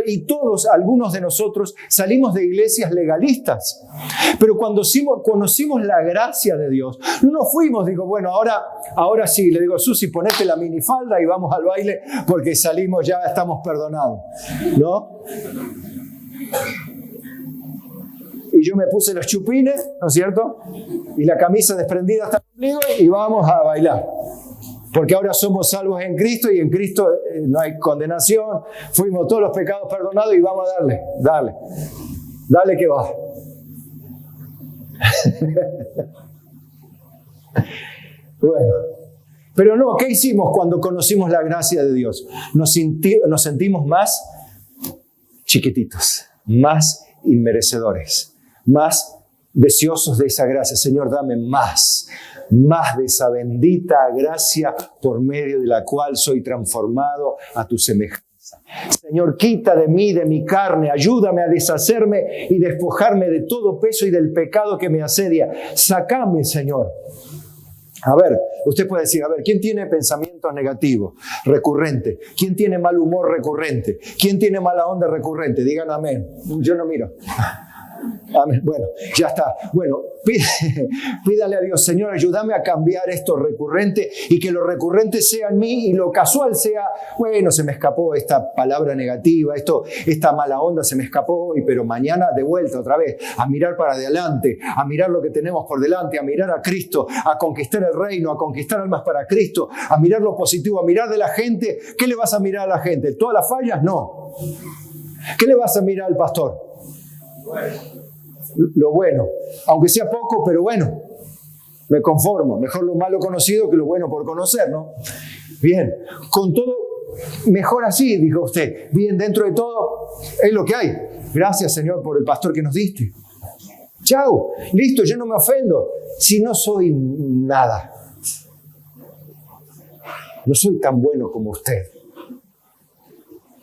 y todos, algunos de nosotros, salimos de iglesias legalistas. Pero cuando conocimos la gracia de Dios, no fuimos, digo, bueno, ahora sí, le digo, Susi, ponete la minifalda y vamos al baile porque salimos, ya estamos perdonados, ¿no? Y yo me puse los chupines, ¿no es cierto? Y la camisa desprendida hasta el ombligo y vamos a bailar. Porque ahora somos salvos en Cristo y en Cristo no hay condenación, fuimos todos los pecados perdonados y vamos a dale que va. Bueno, pero no, ¿qué hicimos cuando conocimos la gracia de Dios? Nos sentimos más chiquititos, más inmerecedores, más deseosos de esa gracia. Señor, dame más de esa bendita gracia por medio de la cual soy transformado a tu semejanza. Señor, quita de mí, de mi carne, ayúdame a deshacerme y despojarme de todo peso y del pecado que me asedia. Sácame, Señor. A ver, usted puede decir, ¿quién tiene pensamientos negativos recurrentes? ¿Quién tiene mal humor recurrente? ¿Quién tiene mala onda recurrente? Digan amén. Yo no miro. Amén. Bueno, ya está. Bueno, pídale a Dios, Señor, ayúdame a cambiar esto recurrente y que lo recurrente sea en mí y lo casual sea, bueno, se me escapó esta palabra negativa, esta mala onda se me escapó hoy, pero mañana de vuelta otra vez, a mirar para adelante, a mirar lo que tenemos por delante, a mirar a Cristo, a conquistar el reino, a conquistar almas para Cristo, a mirar lo positivo, a mirar de la gente. ¿Qué le vas a mirar a la gente? ¿Todas las fallas? No. ¿Qué le vas a mirar al pastor? Lo bueno, aunque sea poco, pero bueno, me conformo. Mejor lo malo conocido que lo bueno por conocer, ¿no? Bien, con todo, mejor así, dijo usted. Bien, dentro de todo, es lo que hay. Gracias, Señor, por el pastor que nos diste. Chao, listo, yo no me ofendo. Si no soy nada, no soy tan bueno como usted.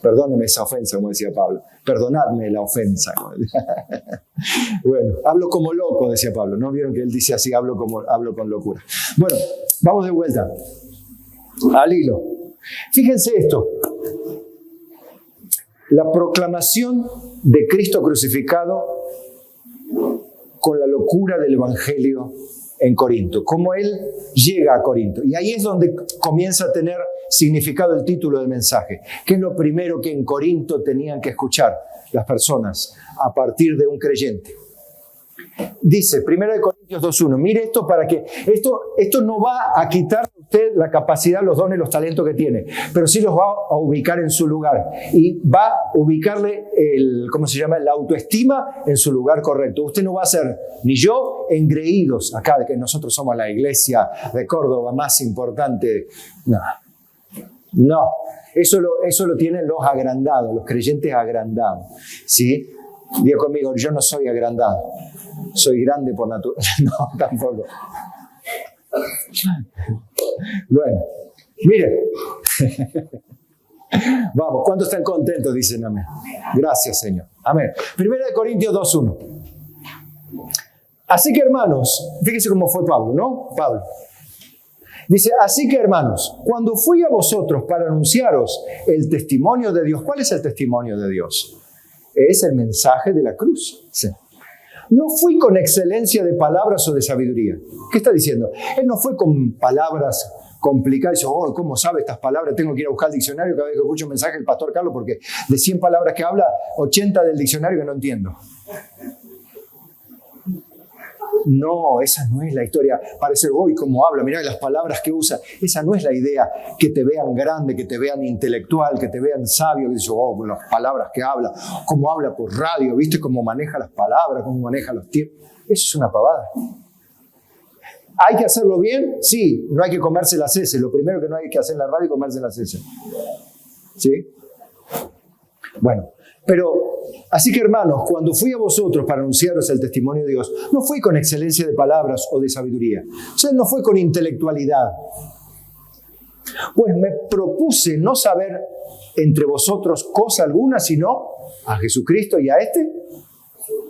Perdóneme esa ofensa, como decía Pablo. Perdonadme la ofensa. Bueno, hablo como loco, decía Pablo. ¿No vieron que él dice así? Hablo con locura. Bueno, vamos de vuelta al hilo. Fíjense esto. La proclamación de Cristo crucificado con la locura del Evangelio en Corinto. Cómo él llega a Corinto. Y ahí es donde comienza a tener significado el título del mensaje. ¿Qué es lo primero que en Corinto tenían que escuchar las personas a partir de un creyente? Dice, 1 Corintios 2.1, mire esto para que, esto no va a quitar a usted la capacidad, los dones, los talentos que tiene, pero sí los va a ubicar en su lugar y va a ubicarle la autoestima en su lugar correcto. Usted no va a ser, ni yo, engreídos acá de que nosotros somos la iglesia de Córdoba más importante. No, eso lo tienen los agrandados, los creyentes agrandados, ¿sí? Diga conmigo, yo no soy agrandado, soy grande por naturaleza. No, tampoco. Bueno, mire. Vamos, ¿cuántos están contentos? Dicen amén. Gracias, Señor. Amén. 1 Corintios 2.1. Así que hermanos, fíjense cómo fue Pablo, ¿no? Pablo. Dice, así que hermanos, cuando fui a vosotros para anunciaros el testimonio de Dios, ¿cuál es el testimonio de Dios? Es el mensaje de la cruz. Sí. No fui con excelencia de palabras o de sabiduría. ¿Qué está diciendo? Él no fue con palabras complicadas. Dice, oh, ¿cómo sabe estas palabras? Tengo que ir a buscar el diccionario cada vez que escucho un mensaje del pastor Carlos, porque de 100 palabras que habla, 80 del diccionario que no entiendo. No, esa no es la historia. Parece, hoy cómo habla, mirá las palabras que usa. Esa no es la idea, que te vean grande, que te vean intelectual, que te vean sabio. Que dice, oh, las palabras que habla, cómo habla por radio, ¿viste cómo maneja las palabras, cómo maneja los tiempos? Eso es una pavada. ¿Hay que hacerlo bien? Sí, no hay que comerse las heces. Lo primero que no hay que hacer en la radio es comerse las heces. ¿Sí? Bueno, pero así que hermanos, cuando fui a vosotros para anunciaros el testimonio de Dios, no fui con excelencia de palabras o de sabiduría. O sea, no fue con intelectualidad. Pues me propuse no saber entre vosotros cosa alguna, sino a Jesucristo y a este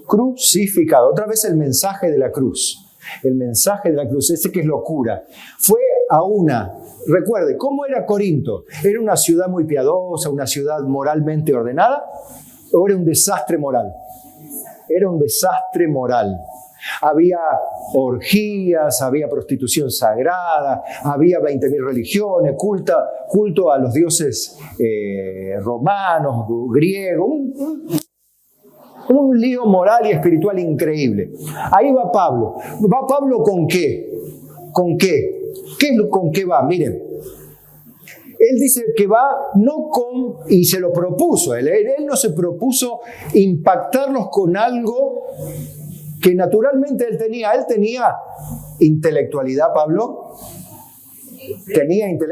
crucificado. Otra vez el mensaje de la cruz. El mensaje de la cruz, ese que es locura. Fue a recuerde, ¿cómo era Corinto? ¿Era una ciudad muy piadosa, una ciudad moralmente ordenada? ¿O era un desastre moral? Era un desastre moral. Había orgías, había prostitución sagrada, había 20.000 religiones, culto a los dioses romanos, griegos, un lío moral y espiritual increíble. Ahí va Pablo. ¿Va Pablo con qué? ¿Con qué? ¿Con qué va? Miren. Él dice que va no con, y se lo propuso, él no se propuso impactarlos con algo que naturalmente él tenía. Él tenía intelectualidad, Pablo.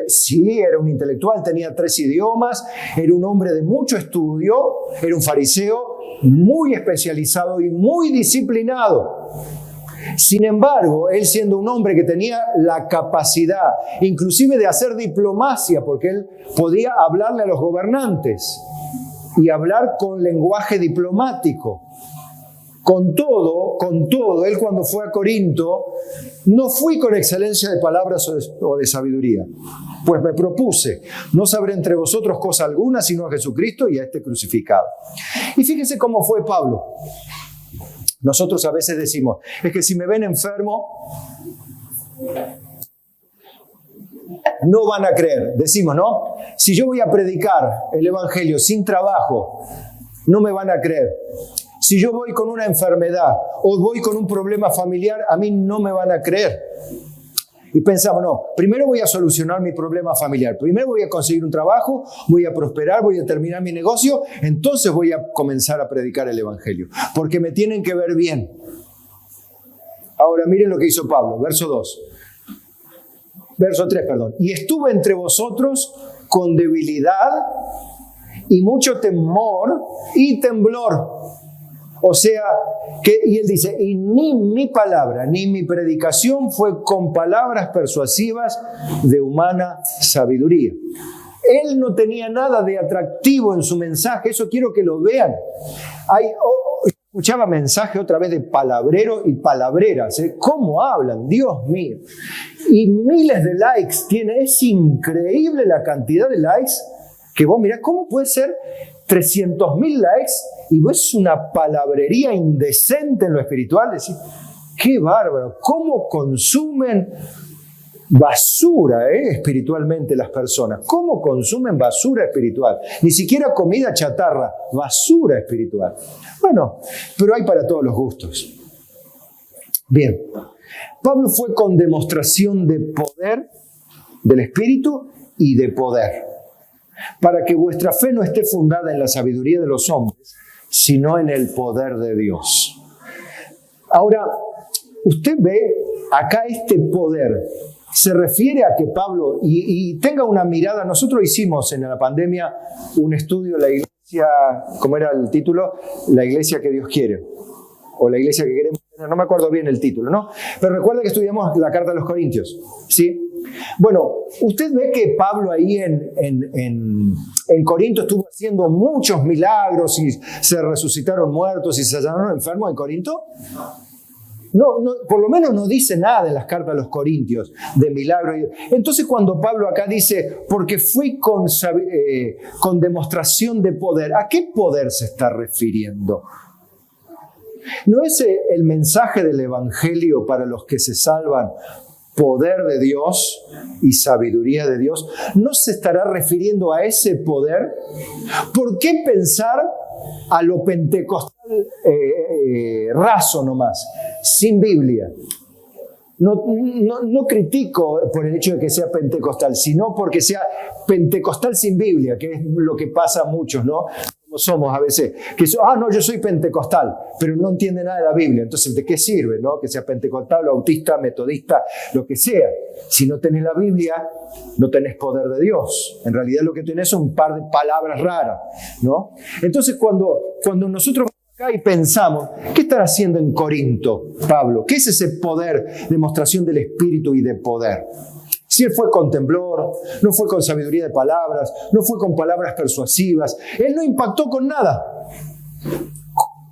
Sí, era un intelectual, tenía 3 idiomas, era un hombre de mucho estudio, era un fariseo muy especializado y muy disciplinado. Sin embargo, él siendo un hombre que tenía la capacidad, inclusive de hacer diplomacia, porque él podía hablarle a los gobernantes y hablar con lenguaje diplomático. Con todo, él cuando fue a Corinto, no fui con excelencia de palabras o de sabiduría. Pues me propuse no saber entre vosotros cosa alguna, sino a Jesucristo y a este crucificado. Y fíjense cómo fue Pablo. Nosotros a veces decimos, es que si me ven enfermo, no van a creer. Decimos, ¿no? Si yo voy a predicar el Evangelio sin trabajo, no me van a creer. Si yo voy con una enfermedad o voy con un problema familiar, a mí no me van a creer. Y pensamos, no, primero voy a solucionar mi problema familiar, primero voy a conseguir un trabajo, voy a prosperar, voy a terminar mi negocio, entonces voy a comenzar a predicar el Evangelio, porque me tienen que ver bien. Ahora miren lo que hizo Pablo, verso 3, perdón. Y estuve entre vosotros con debilidad y mucho temor y temblor. O sea, y él dice, y ni mi palabra, ni mi predicación fue con palabras persuasivas de humana sabiduría. Él no tenía nada de atractivo en su mensaje, eso quiero que lo vean. Escuchaba mensaje otra vez de palabreros y palabreras, ¿eh? ¿Cómo hablan? Dios mío. Y miles de likes tiene, es increíble la cantidad de likes que vos mirás, ¿cómo puede ser 300.000 likes y vos una palabrería indecente en lo espiritual? Decís, qué bárbaro, cómo consumen basura espiritualmente las personas. ¿Cómo consumen basura espiritual? Ni siquiera comida chatarra, basura espiritual. Bueno, pero hay para todos los gustos. Bien, Pablo fue con demostración de poder del Espíritu y de poder, para que vuestra fe no esté fundada en la sabiduría de los hombres, sino en el poder de Dios. Ahora, usted ve acá este poder. Se refiere a que Pablo, y tenga una mirada, nosotros hicimos en la pandemia un estudio, la iglesia, ¿cómo era el título? La iglesia que Dios quiere, o la iglesia que queremos tener, no me acuerdo bien el título, ¿no? Pero recuerda que estudiamos la carta a los Corintios, ¿sí? Bueno, usted ve que Pablo ahí en Corinto estuvo haciendo muchos milagros y se resucitaron muertos y se sanaron enfermos en Corinto. Por lo menos no dice nada en las cartas a los Corintios de milagro. Entonces cuando Pablo acá dice, porque fui con demostración de poder, ¿a qué poder se está refiriendo? ¿No es el mensaje del Evangelio para los que se salvan poder de Dios y sabiduría de Dios? ¿No se estará refiriendo a ese poder? ¿Por qué pensar a lo pentecostal raso nomás, sin Biblia? No critico por el hecho de que sea pentecostal, sino porque sea pentecostal sin Biblia, que es lo que pasa a muchos, ¿no? Como somos a veces, que no, yo soy pentecostal, pero no entiende nada de la Biblia. Entonces, ¿de qué sirve, no? Que sea pentecostal, bautista, metodista, lo que sea. Si no tenés la Biblia, no tenés poder de Dios. En realidad lo que tenés son un par de palabras raras, ¿no? Entonces, cuando nosotros acá y pensamos, ¿qué estará haciendo en Corinto, Pablo? ¿Qué es ese poder, demostración del Espíritu y de poder? Si él fue con temblor, no fue con sabiduría de palabras, no fue con palabras persuasivas, él no impactó con nada.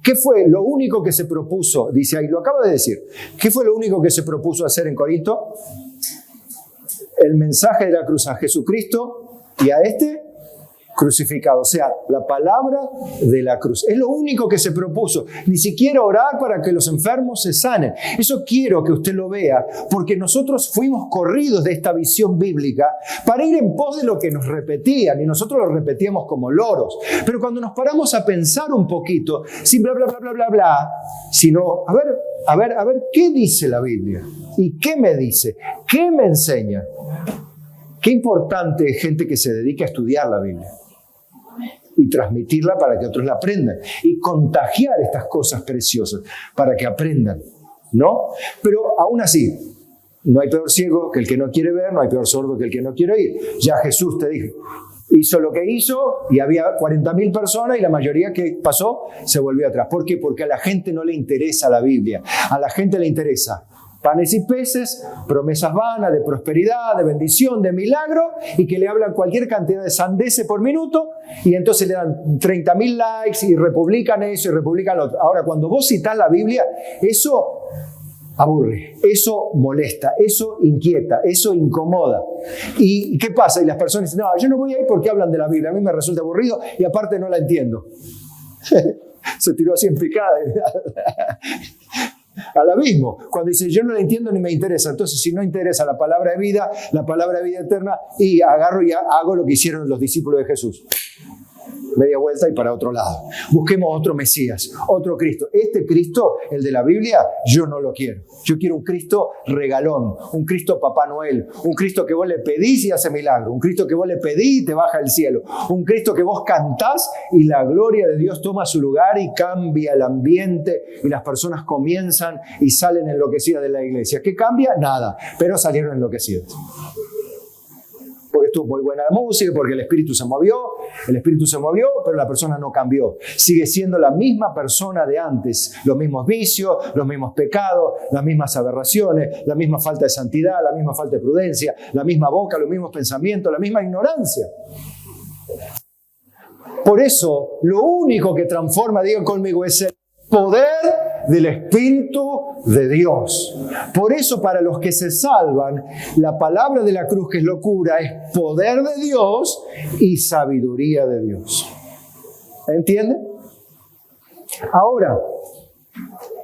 ¿Qué fue lo único que se propuso? Dice ahí, lo acaba de decir. ¿Qué fue lo único que se propuso hacer en Corinto? El mensaje de la cruz a Jesucristo y a crucificado, o sea, la palabra de la cruz. Es lo único que se propuso. Ni siquiera orar para que los enfermos se sanen. Eso quiero que usted lo vea, porque nosotros fuimos corridos de esta visión bíblica para ir en pos de lo que nos repetían, y nosotros lo repetíamos como loros. Pero cuando nos paramos a pensar un poquito, sin bla, bla, bla, bla, bla, bla, sino, a ver, ¿qué dice la Biblia? ¿Y qué me dice? ¿Qué me enseña? Qué importante es gente que se dedique a estudiar la Biblia y transmitirla para que otros la aprendan y contagiar estas cosas preciosas para que aprendan, ¿no? Pero aún así, no hay peor ciego que el que no quiere ver, no hay peor sordo que el que no quiere oír. Ya Jesús te dijo, hizo lo que hizo y había 40.000 personas y la mayoría que pasó se volvió atrás. ¿Por qué? Porque a la gente no le interesa la Biblia, a la gente le interesa panes y peces, promesas vanas de prosperidad, de bendición, de milagro, y que le hablan cualquier cantidad de sandeces por minuto, y entonces le dan 30.000 likes y republican eso y republican lo otro. Ahora, cuando vos citás la Biblia, eso aburre, eso molesta, eso inquieta, eso incomoda. ¿Y qué pasa? Y las personas dicen, no, yo no voy ahí porque hablan de la Biblia, a mí me resulta aburrido y aparte no la entiendo. Se tiró así en picada. Al abismo, cuando dice yo no la entiendo ni me interesa. Entonces, si no interesa la palabra de vida eterna, y agarro y hago lo que hicieron los discípulos de Jesús, media vuelta y para otro lado. Busquemos otro Mesías, otro Cristo. Este Cristo, el de la Biblia, yo no lo quiero. Yo quiero un Cristo regalón, un Cristo Papá Noel, un Cristo que vos le pedís y hace milagro, un Cristo que vos le pedís y te baja del cielo, un Cristo que vos cantás y la gloria de Dios toma su lugar y cambia el ambiente y las personas comienzan y salen enloquecidas de la iglesia. ¿Qué cambia? Nada, pero salieron enloquecidas. Porque estuvo muy buena la música, porque el espíritu se movió, pero la persona no cambió. Sigue siendo la misma persona de antes, los mismos vicios, los mismos pecados, las mismas aberraciones, la misma falta de santidad, la misma falta de prudencia, la misma boca, los mismos pensamientos, la misma ignorancia. Por eso, lo único que transforma, digan conmigo, es el poder del Espíritu de Dios. Por eso, para los que se salvan, la palabra de la cruz, que es locura, es poder de Dios y sabiduría de Dios. ¿Entienden? Ahora,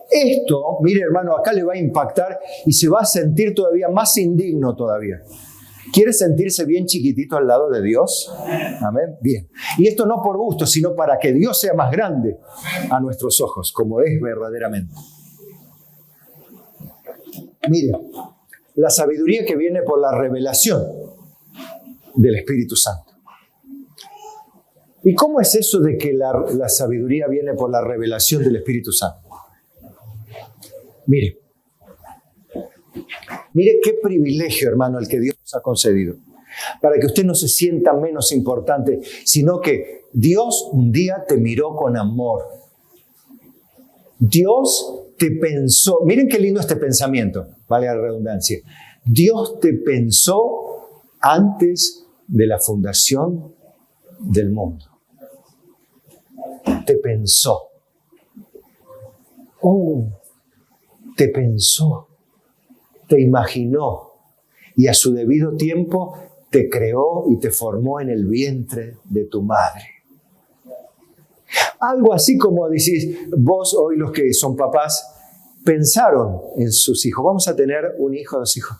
esto, mire hermano, acá le va a impactar y se va a sentir todavía más indigno todavía. ¿Quiere sentirse bien chiquitito al lado de Dios? Amén. Bien. Y esto no por gusto, sino para que Dios sea más grande a nuestros ojos, como es verdaderamente. Mire, la sabiduría que viene por la revelación del Espíritu Santo. ¿Y cómo es eso de que la sabiduría viene por la revelación del Espíritu Santo? Mire qué privilegio, hermano, el que Dios nos ha concedido. Para que usted no se sienta menos importante, sino que Dios un día te miró con amor. Dios te pensó. Miren qué lindo este pensamiento, vale la redundancia. Dios te pensó antes de la fundación del mundo. Te pensó. te pensó, te imaginó y a su debido tiempo te creó y te formó en el vientre de tu madre. Algo así como decís, vos hoy los que son papás pensaron en sus hijos. Vamos a tener un hijo o dos hijos.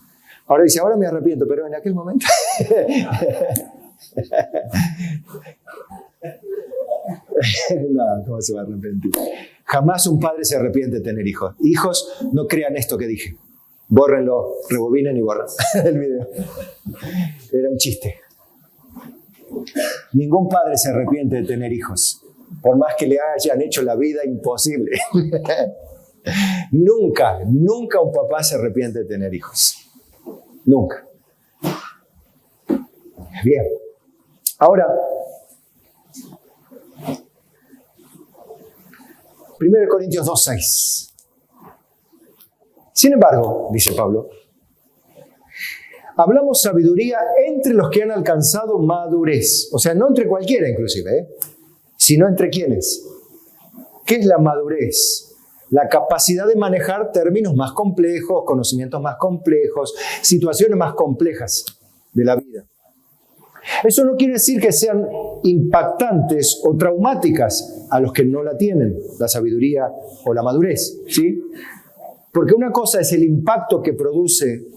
Ahora dice, ahora me arrepiento, pero en aquel momento... No, ¿cómo se va a arrepentir? Jamás un padre se arrepiente de tener hijos. Hijos, no crean esto que dije. Bórrenlo, rebobinen y borren el video. Era un chiste. Ningún padre se arrepiente de tener hijos, por más que le hayan hecho la vida imposible. Nunca un papá se arrepiente de tener hijos. Nunca. Bien. Ahora, 1 Corintios 2:6. Sin embargo, dice Pablo, hablamos sabiduría entre los que han alcanzado madurez. O sea, no entre cualquiera inclusive, sino entre quienes. ¿Qué es la madurez? La capacidad de manejar términos más complejos, conocimientos más complejos, situaciones más complejas de la vida. Eso no quiere decir que sean impactantes o traumáticas a los que no la tienen, la sabiduría o la madurez, ¿sí? Porque una cosa es el impacto que produce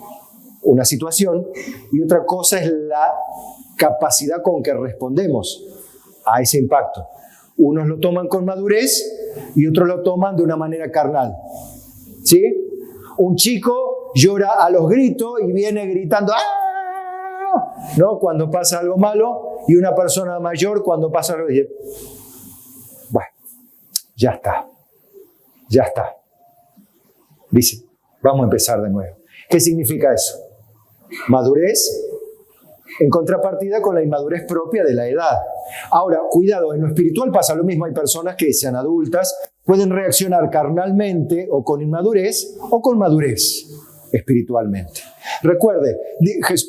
una situación y otra cosa es la capacidad con que respondemos a ese impacto. Unos lo toman con madurez y otros lo toman de una manera carnal, ¿sí? Un chico llora a los gritos y viene gritando ¡ah!, ¿no? Cuando pasa algo malo, y una persona mayor cuando pasa algo dice, bueno, ya está. Dice, vamos a empezar de nuevo. ¿Qué significa eso? Madurez en contrapartida con la inmadurez propia de la edad. Ahora, cuidado, en lo espiritual pasa lo mismo. Hay personas que, sean adultas, pueden reaccionar carnalmente o con inmadurez o con madurez espiritualmente. Recuerde,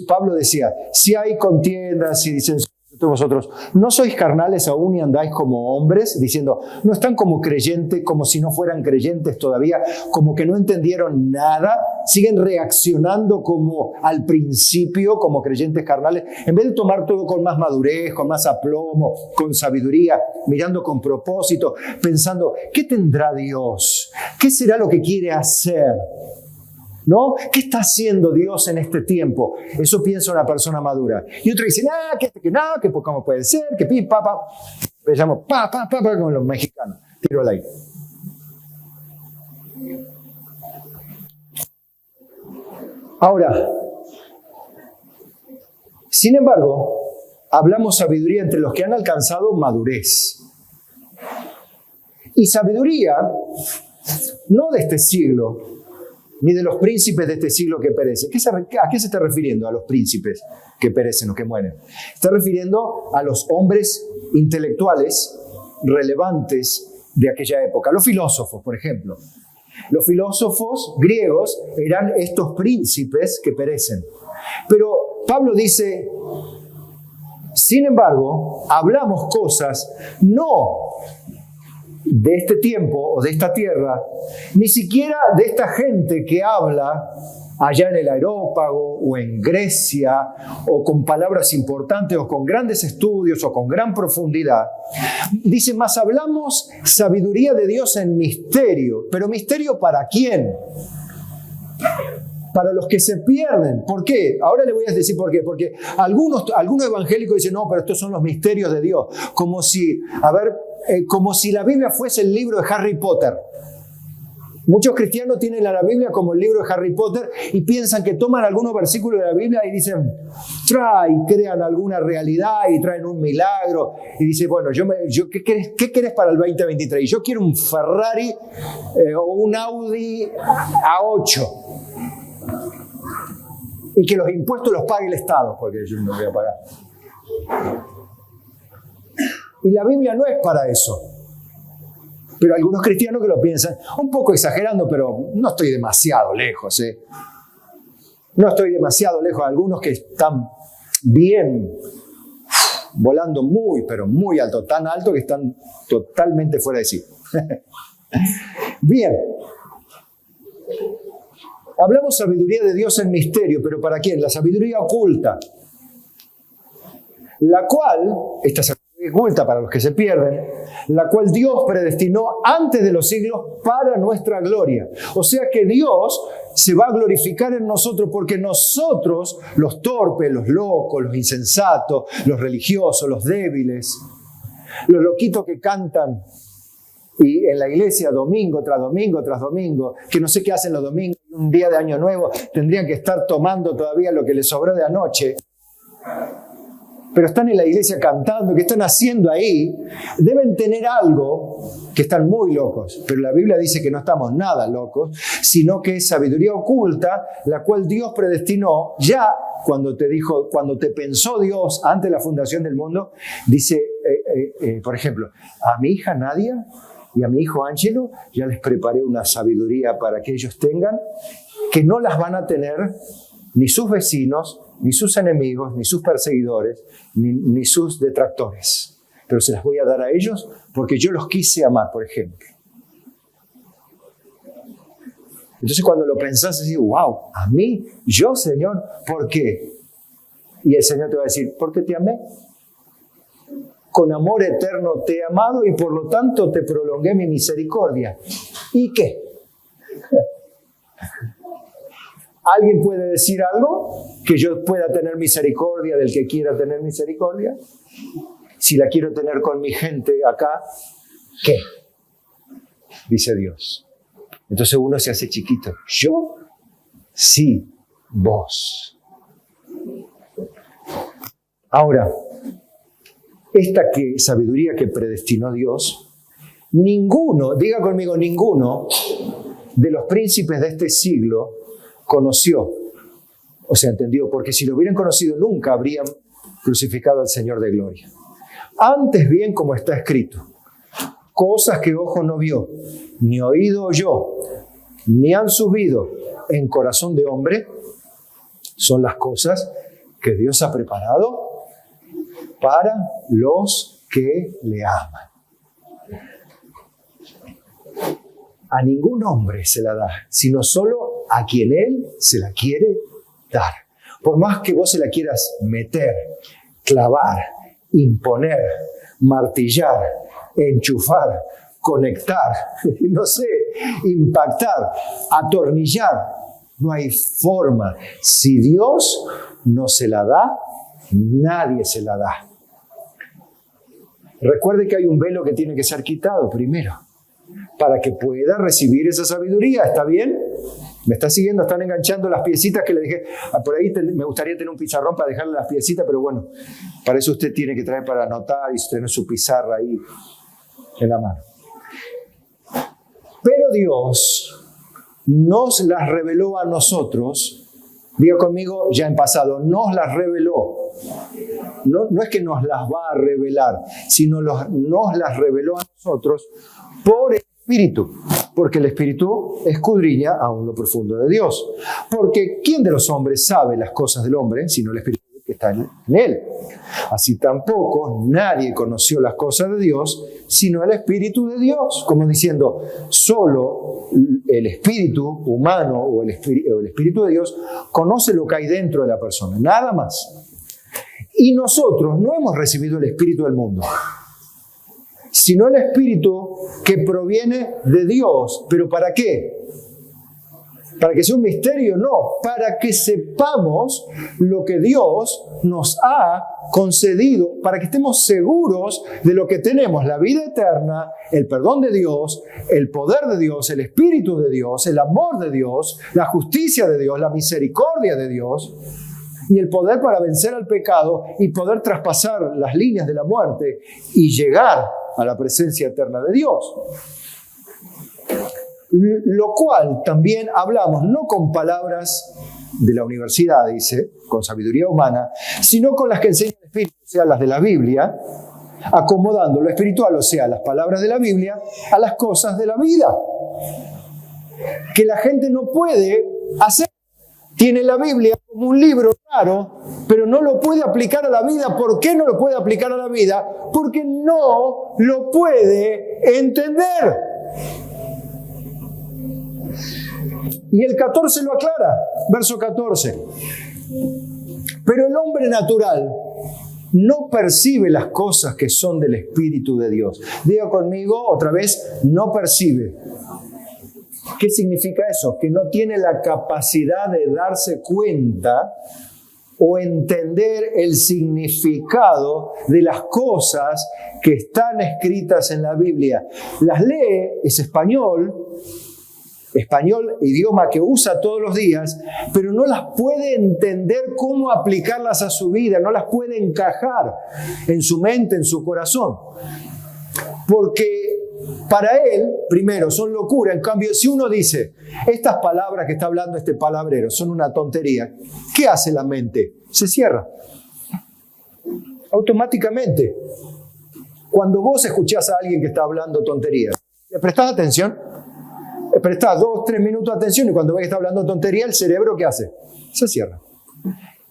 Pablo decía, si hay contiendas y dicen vosotros, ¿no sois carnales aún y andáis como hombres? Diciendo, no están como creyentes, como si no fueran creyentes todavía, como que no entendieron nada, siguen reaccionando como al principio, como creyentes carnales, en vez de tomar todo con más madurez, con más aplomo, con sabiduría, mirando con propósito, pensando, ¿qué tendrá Dios? ¿Qué será lo que quiere hacer? ¿No? ¿Qué está haciendo Dios en este tiempo? Eso piensa una persona madura. Y otro dice, que cómo puede ser, que pi, pa, pa. Le llamo pa, como los mexicanos. Tiro al aire. Ahora, sin embargo, hablamos sabiduría entre los que han alcanzado madurez. Y sabiduría, no de este siglo, ni de los príncipes de este siglo que perecen. ¿A qué se está refiriendo a los príncipes que perecen o que mueren? Está refiriendo a los hombres intelectuales relevantes de aquella época. Los filósofos, por ejemplo. Los filósofos griegos eran estos príncipes que perecen. Pero Pablo dice, sin embargo, hablamos cosas no de este tiempo o de esta tierra, ni siquiera de esta gente que habla allá en el Areópago o en Grecia, o con palabras importantes o con grandes estudios o con gran profundidad. Dice, más hablamos sabiduría de Dios en misterio. ¿Pero misterio para quién? Para los que se pierden. ¿Por qué? Ahora le voy a decir por qué. Porque algunos evangélicos dicen, no, pero estos son los misterios de Dios. Como si la Biblia fuese el libro de Harry Potter. Muchos cristianos tienen la Biblia como el libro de Harry Potter y piensan que toman algunos versículos de la Biblia y dicen, crean alguna realidad y traen un milagro. Y dice, bueno, ¿qué querés para el 2023? Yo quiero un Ferrari o un Audi A8. Y que los impuestos los pague el Estado, porque yo no voy a pagar. Y la Biblia no es para eso. Pero algunos cristianos que lo piensan, un poco exagerando, pero no estoy demasiado lejos. No estoy demasiado lejos. Algunos que están bien, volando muy, pero muy alto, tan alto que están totalmente fuera de sí. Bien. Hablamos sabiduría de Dios en misterio, pero ¿para quién? La sabiduría oculta, la cual, esta sabiduría oculta para los que se pierden, la cual Dios predestinó antes de los siglos para nuestra gloria. O sea que Dios se va a glorificar en nosotros porque nosotros, los torpes, los locos, los insensatos, los religiosos, los débiles, los loquitos que cantan y en la iglesia domingo tras domingo tras domingo, que no sé qué hacen los domingos, un día de Año Nuevo, tendrían que estar tomando todavía lo que les sobró de anoche, pero están en la iglesia cantando, ¿qué están haciendo ahí? Deben tener algo, que están muy locos, pero la Biblia dice que no estamos nada locos, sino que es sabiduría oculta, la cual Dios predestinó ya cuando te pensó Dios antes de la fundación del mundo, dice, por ejemplo, a mi hija Nadia y a mi hijo Ángelo ya les preparé una sabiduría para que ellos tengan, que no las van a tener ni sus vecinos, ni sus enemigos, ni sus perseguidores, ni sus detractores. Pero se las voy a dar a ellos porque yo los quise amar, por ejemplo. Entonces cuando lo pensás, decís, wow, a mí, yo, Señor, ¿por qué? Y el Señor te va a decir, porque te amé. Con amor eterno te he amado y por lo tanto te prolongué mi misericordia. ¿Y qué? ¿Alguien puede decir algo? ¿Que yo pueda tener misericordia del que quiera tener misericordia? Si la quiero tener con mi gente acá, ¿qué? Dice Dios. Entonces uno se hace chiquito. ¿Yo? Sí, vos. Ahora, esta sabiduría que predestinó Dios, ninguno, diga conmigo, ninguno de los príncipes de este siglo conoció, o sea, entendió, porque si lo hubieran conocido nunca habrían crucificado al Señor de gloria. Antes bien, como está escrito, cosas que ojo no vio, ni oído oyó, ni han subido en corazón de hombre, son las cosas que Dios ha preparado para los que le aman. A ningún hombre se la da, sino solo a quien Él se la quiere dar. Por más que vos se la quieras meter, clavar, imponer, martillar, enchufar, conectar, no sé, impactar, atornillar, no hay forma. Si Dios no se la da, nadie se la da. Recuerde que hay un velo que tiene que ser quitado primero para que pueda recibir esa sabiduría. ¿Está bien? ¿Me está siguiendo? Están enganchando las piecitas que le dije. Por ahí me gustaría tener un pizarrón para dejarle las piecitas, pero bueno, para eso usted tiene que traer para anotar y tener su pizarra ahí en la mano. Pero Dios nos las reveló a nosotros. Diga conmigo, ya en pasado, nos las reveló. No es que nos las va a revelar, sino nos las reveló a nosotros por el Espíritu. Porque el Espíritu escudriña aún lo profundo de Dios. Porque ¿quién de los hombres sabe las cosas del hombre, sino el Espíritu que está en él? Así tampoco nadie conoció las cosas de Dios, sino el Espíritu de Dios. Como diciendo, solo el espíritu humano o el Espíritu de Dios conoce lo que hay dentro de la persona, nada más. Y nosotros no hemos recibido el Espíritu del mundo, sino el Espíritu que proviene de Dios. ¿Pero para qué? ¿Para que sea un misterio? No, para que sepamos lo que Dios nos ha concedido, para que estemos seguros de lo que tenemos, la vida eterna, el perdón de Dios, el poder de Dios, el Espíritu de Dios, el amor de Dios, la justicia de Dios, la misericordia de Dios y el poder para vencer al pecado y poder traspasar las líneas de la muerte y llegar a la presencia eterna de Dios. Lo cual también hablamos, no con palabras de la universidad, dice, con sabiduría humana, sino con las que enseña el Espíritu, o sea, las de la Biblia, acomodando lo espiritual, o sea, las palabras de la Biblia, a las cosas de la vida, que la gente no puede hacer. Tiene la Biblia como un libro raro, pero no lo puede aplicar a la vida. ¿Por qué no lo puede aplicar a la vida? Porque no lo puede entender. Y el 14 lo aclara, verso 14. Pero el hombre natural no percibe las cosas que son del Espíritu de Dios. Diga conmigo otra vez, no percibe. ¿Qué significa eso? Que no tiene la capacidad de darse cuenta o entender el significado de las cosas que están escritas en la Biblia. Las lee, es español, idioma que usa todos los días, pero no las puede entender cómo aplicarlas a su vida, no las puede encajar en su mente, en su corazón. Porque para él, primero, son locura. En cambio, si uno dice, estas palabras que está hablando este palabrero son una tontería, ¿qué hace la mente? Se cierra. Automáticamente. Cuando vos escuchás a alguien que está hablando tonterías, ¿le prestás atención? Le prestás 2, 3 minutos de atención y cuando ves que está hablando tontería, el cerebro, ¿qué hace? Se cierra.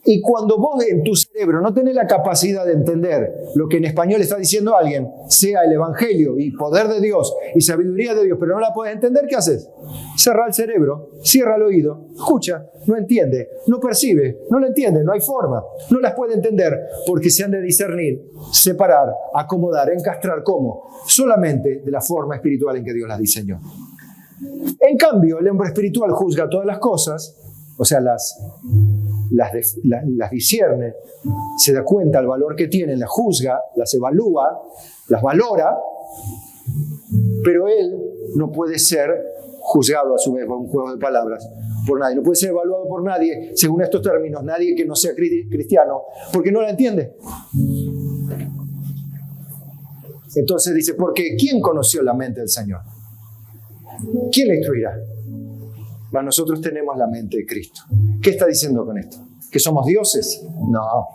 Y cuando vos en tu cerebro no tenés la capacidad de entender lo que en español está diciendo alguien, sea el Evangelio y poder de Dios y sabiduría de Dios, pero no la podés entender, ¿qué haces? Cerra el cerebro, cierra el oído, escucha, no entiende, no percibe, no lo entiende, no hay forma, no las puede entender porque se han de discernir, separar, acomodar, encastrar, ¿cómo? Solamente de la forma espiritual en que Dios las diseñó. En cambio, el hombre espiritual juzga todas las cosas, o sea, las discierne, se da cuenta del valor que tienen, las juzga, las evalúa, las valora, pero él no puede ser juzgado a su vez por un juego de palabras por nadie, no puede ser evaluado por nadie según estos términos, nadie que no sea cristiano, porque no la entiende. Entonces dice, porque ¿quién conoció la mente del Señor? ¿Quién le instruirá? Mas nosotros tenemos la mente de Cristo. ¿Qué está diciendo con esto? ¿Que somos dioses? No.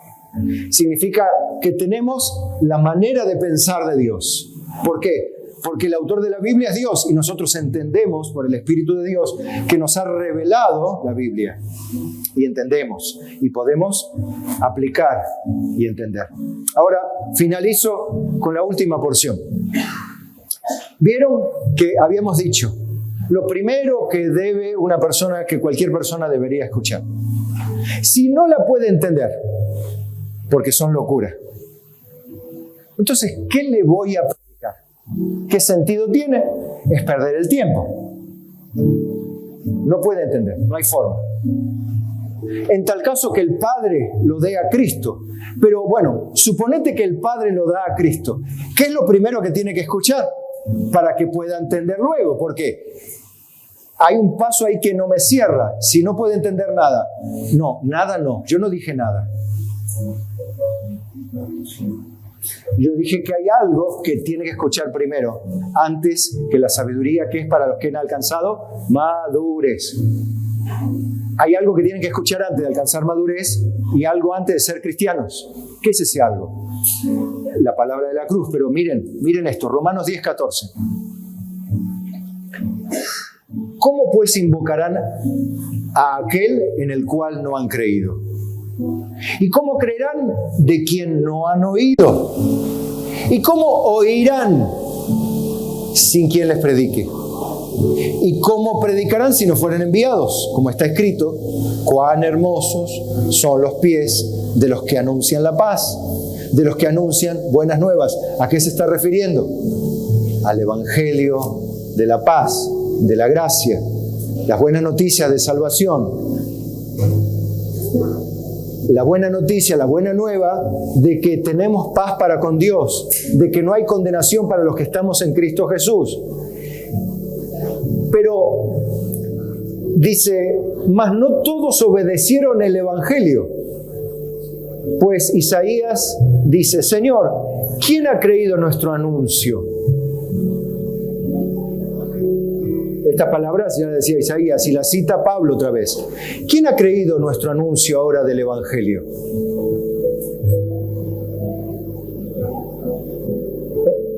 Significa que tenemos la manera de pensar de Dios. ¿Por qué? Porque el autor de la Biblia es Dios y nosotros entendemos por el Espíritu de Dios que nos ha revelado la Biblia. Y entendemos y podemos aplicar y entender. Ahora finalizo con la última porción. ¿Vieron que habíamos dicho? Lo primero que debe una persona, que cualquier persona debería escuchar. Si no la puede entender, porque son locuras, entonces, ¿qué le voy a predicar? ¿Qué sentido tiene? Es perder el tiempo. No puede entender, no hay forma. En tal caso que el Padre lo dé a Cristo. Pero bueno, suponete que el Padre lo da a Cristo. ¿Qué es lo primero que tiene que escuchar? Para que pueda entender luego, porque hay un paso ahí que no me cierra. Si no puede entender nada, nada no, yo no dije nada. Yo dije que hay algo que tiene que escuchar primero, antes que la sabiduría, que es para los que han alcanzado madurez. Hay algo que tienen que escuchar antes de alcanzar madurez y algo antes de ser cristianos. ¿Qué es ese algo? La palabra de la cruz. Pero miren esto, Romanos 10:14. ¿Cómo pues invocarán a aquel en el cual no han creído? ¿Y cómo creerán de quien no han oído? ¿Y cómo oirán sin quien les predique? ¿Y cómo predicarán si no fueren enviados? Como está escrito, cuán hermosos son los pies de los que anuncian la paz, de los que anuncian buenas nuevas. ¿A qué se está refiriendo? Al Evangelio de la paz, de la gracia, las buenas noticias de salvación. La buena noticia, la buena nueva de que tenemos paz para con Dios, de que no hay condenación para los que estamos en Cristo Jesús. Pero dice, mas no todos obedecieron el Evangelio. Pues Isaías dice, Señor, ¿quién ha creído nuestro anuncio? Estas palabras ya decía Isaías y la cita Pablo otra vez. ¿Quién ha creído nuestro anuncio ahora del Evangelio?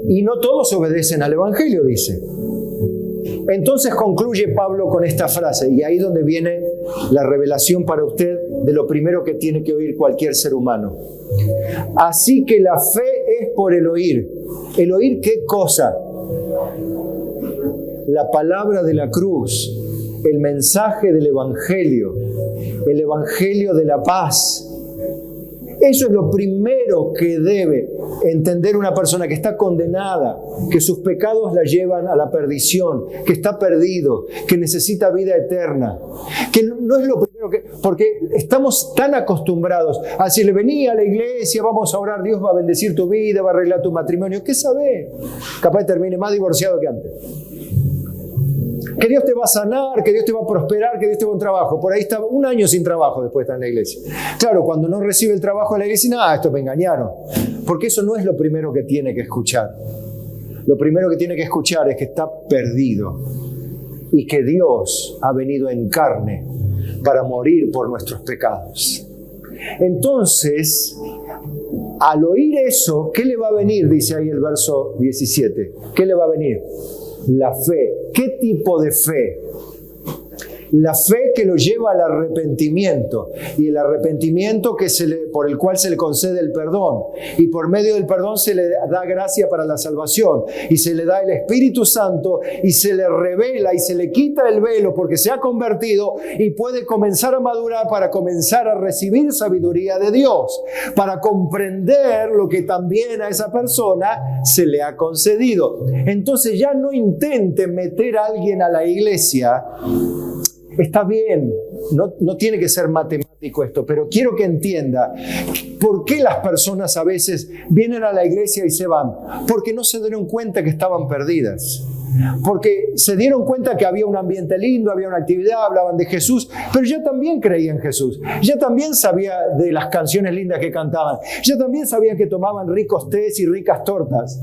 Y no todos obedecen al Evangelio, dice. Entonces concluye Pablo con esta frase, y ahí es donde viene la revelación para usted de lo primero que tiene que oír cualquier ser humano. Así que la fe es por el oír. ¿El oír qué cosa? La palabra de la cruz el mensaje del Evangelio, el Evangelio de la paz. Eso es lo primero que debe entender una persona que está condenada, que sus pecados la llevan a la perdición, que está perdido, que necesita vida eterna. Que no es lo primero que... Porque estamos tan acostumbrados a decirle, vení a la iglesia, vamos a orar, Dios va a bendecir tu vida, va a arreglar tu matrimonio. ¿Qué sabés? Capaz termine más divorciado que antes. Que Dios te va a sanar, que Dios te va a prosperar, que Dios te va a un trabajo. Por ahí está 1 año sin trabajo después de estar en la iglesia. Claro, cuando no recibe el trabajo en la iglesia, esto me engañaron. Porque eso no es lo primero que tiene que escuchar. Lo primero que tiene que escuchar es que está perdido y que Dios ha venido en carne para morir por nuestros pecados. Entonces, al oír eso, ¿qué le va a venir? Dice ahí el verso 17. ¿Qué le va a venir? La fe. ¿Qué tipo de fe? La fe que lo lleva al arrepentimiento, y el arrepentimiento por el cual se le concede el perdón, y por medio del perdón se le da gracia para la salvación, y se le da el Espíritu Santo, y se le revela y se le quita el velo porque se ha convertido y puede comenzar a madurar para comenzar a recibir sabiduría de Dios, para comprender lo que también a esa persona se le ha concedido. Entonces ya no intente meter a alguien a la iglesia. Está bien, no tiene que ser matemático esto, pero quiero que entienda por qué las personas a veces vienen a la iglesia y se van. Porque no se dieron cuenta que estaban perdidas. Porque se dieron cuenta que había un ambiente lindo, había una actividad, hablaban de Jesús, pero yo también creía en Jesús. Yo también sabía de las canciones lindas que cantaban. Yo también sabía que tomaban ricos tés y ricas tortas.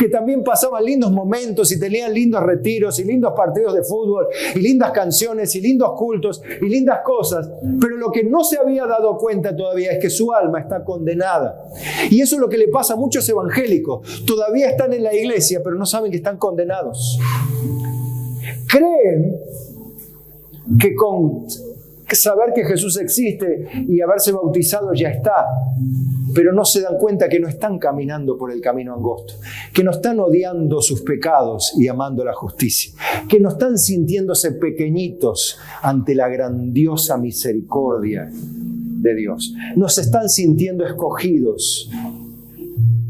Que también pasaban lindos momentos y tenían lindos retiros y lindos partidos de fútbol y lindas canciones y lindos cultos y lindas cosas. Pero lo que no se había dado cuenta todavía es que su alma está condenada. Y eso es lo que le pasa a muchos evangélicos. Todavía están en la iglesia, pero no saben que están condenados. Creen que con saber que Jesús existe y haberse bautizado ya está, pero no se dan cuenta que no están caminando por el camino angosto, que no están odiando sus pecados y amando la justicia, que no están sintiéndose pequeñitos ante la grandiosa misericordia de Dios, no se están sintiendo escogidos,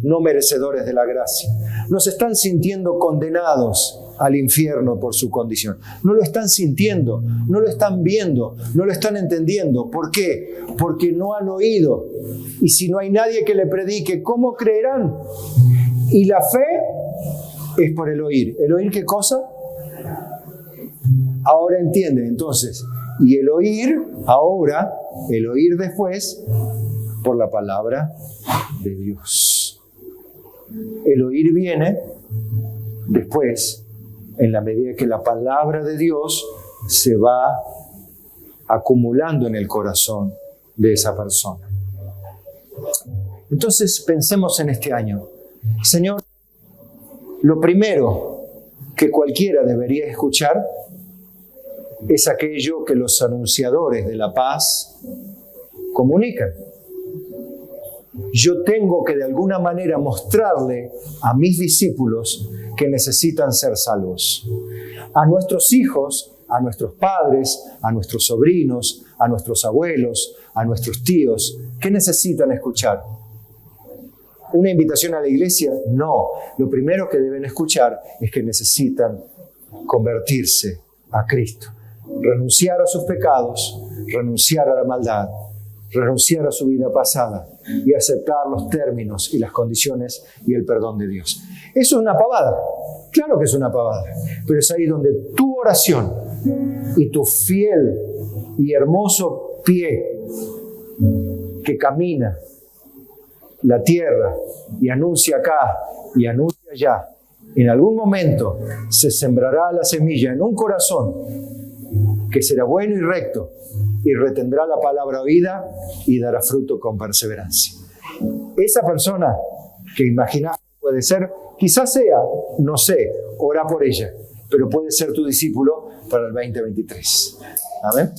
no merecedores de la gracia. No se están sintiendo condenados al infierno por su condición. No lo están sintiendo, no lo están viendo, no lo están entendiendo. ¿Por qué? Porque no han oído. Y si no hay nadie que le predique, ¿cómo creerán? Y la fe es por el oír. ¿El oír qué cosa? Ahora entienden, entonces. Y el oír, ahora, el oír después, por la palabra de Dios. El oír viene después, en la medida que la palabra de Dios se va acumulando en el corazón de esa persona. Entonces pensemos en este año. Señor, lo primero que cualquiera debería escuchar es aquello que los anunciadores de la paz comunican. Yo tengo que de alguna manera mostrarle a mis discípulos que necesitan ser salvos. A nuestros hijos, a nuestros padres, a nuestros sobrinos, a nuestros abuelos, a nuestros tíos, ¿qué necesitan escuchar? ¿Una invitación a la iglesia? No. Lo primero que deben escuchar es que necesitan convertirse a Cristo. Renunciar a sus pecados, renunciar a la maldad, renunciar a su vida pasada y aceptar los términos y las condiciones y el perdón de Dios. Eso es una pavada. Claro que es una pavada. Pero es ahí donde tu oración y tu fiel y hermoso pie que camina la tierra y anuncia acá y anuncia allá, en algún momento se sembrará la semilla en un corazón que será bueno y recto y retendrá la palabra oída y dará fruto con perseverancia. Esa persona que imaginas puede ser, quizás sea, no sé, ora por ella, pero puede ser tu discípulo para el 2023. Amén.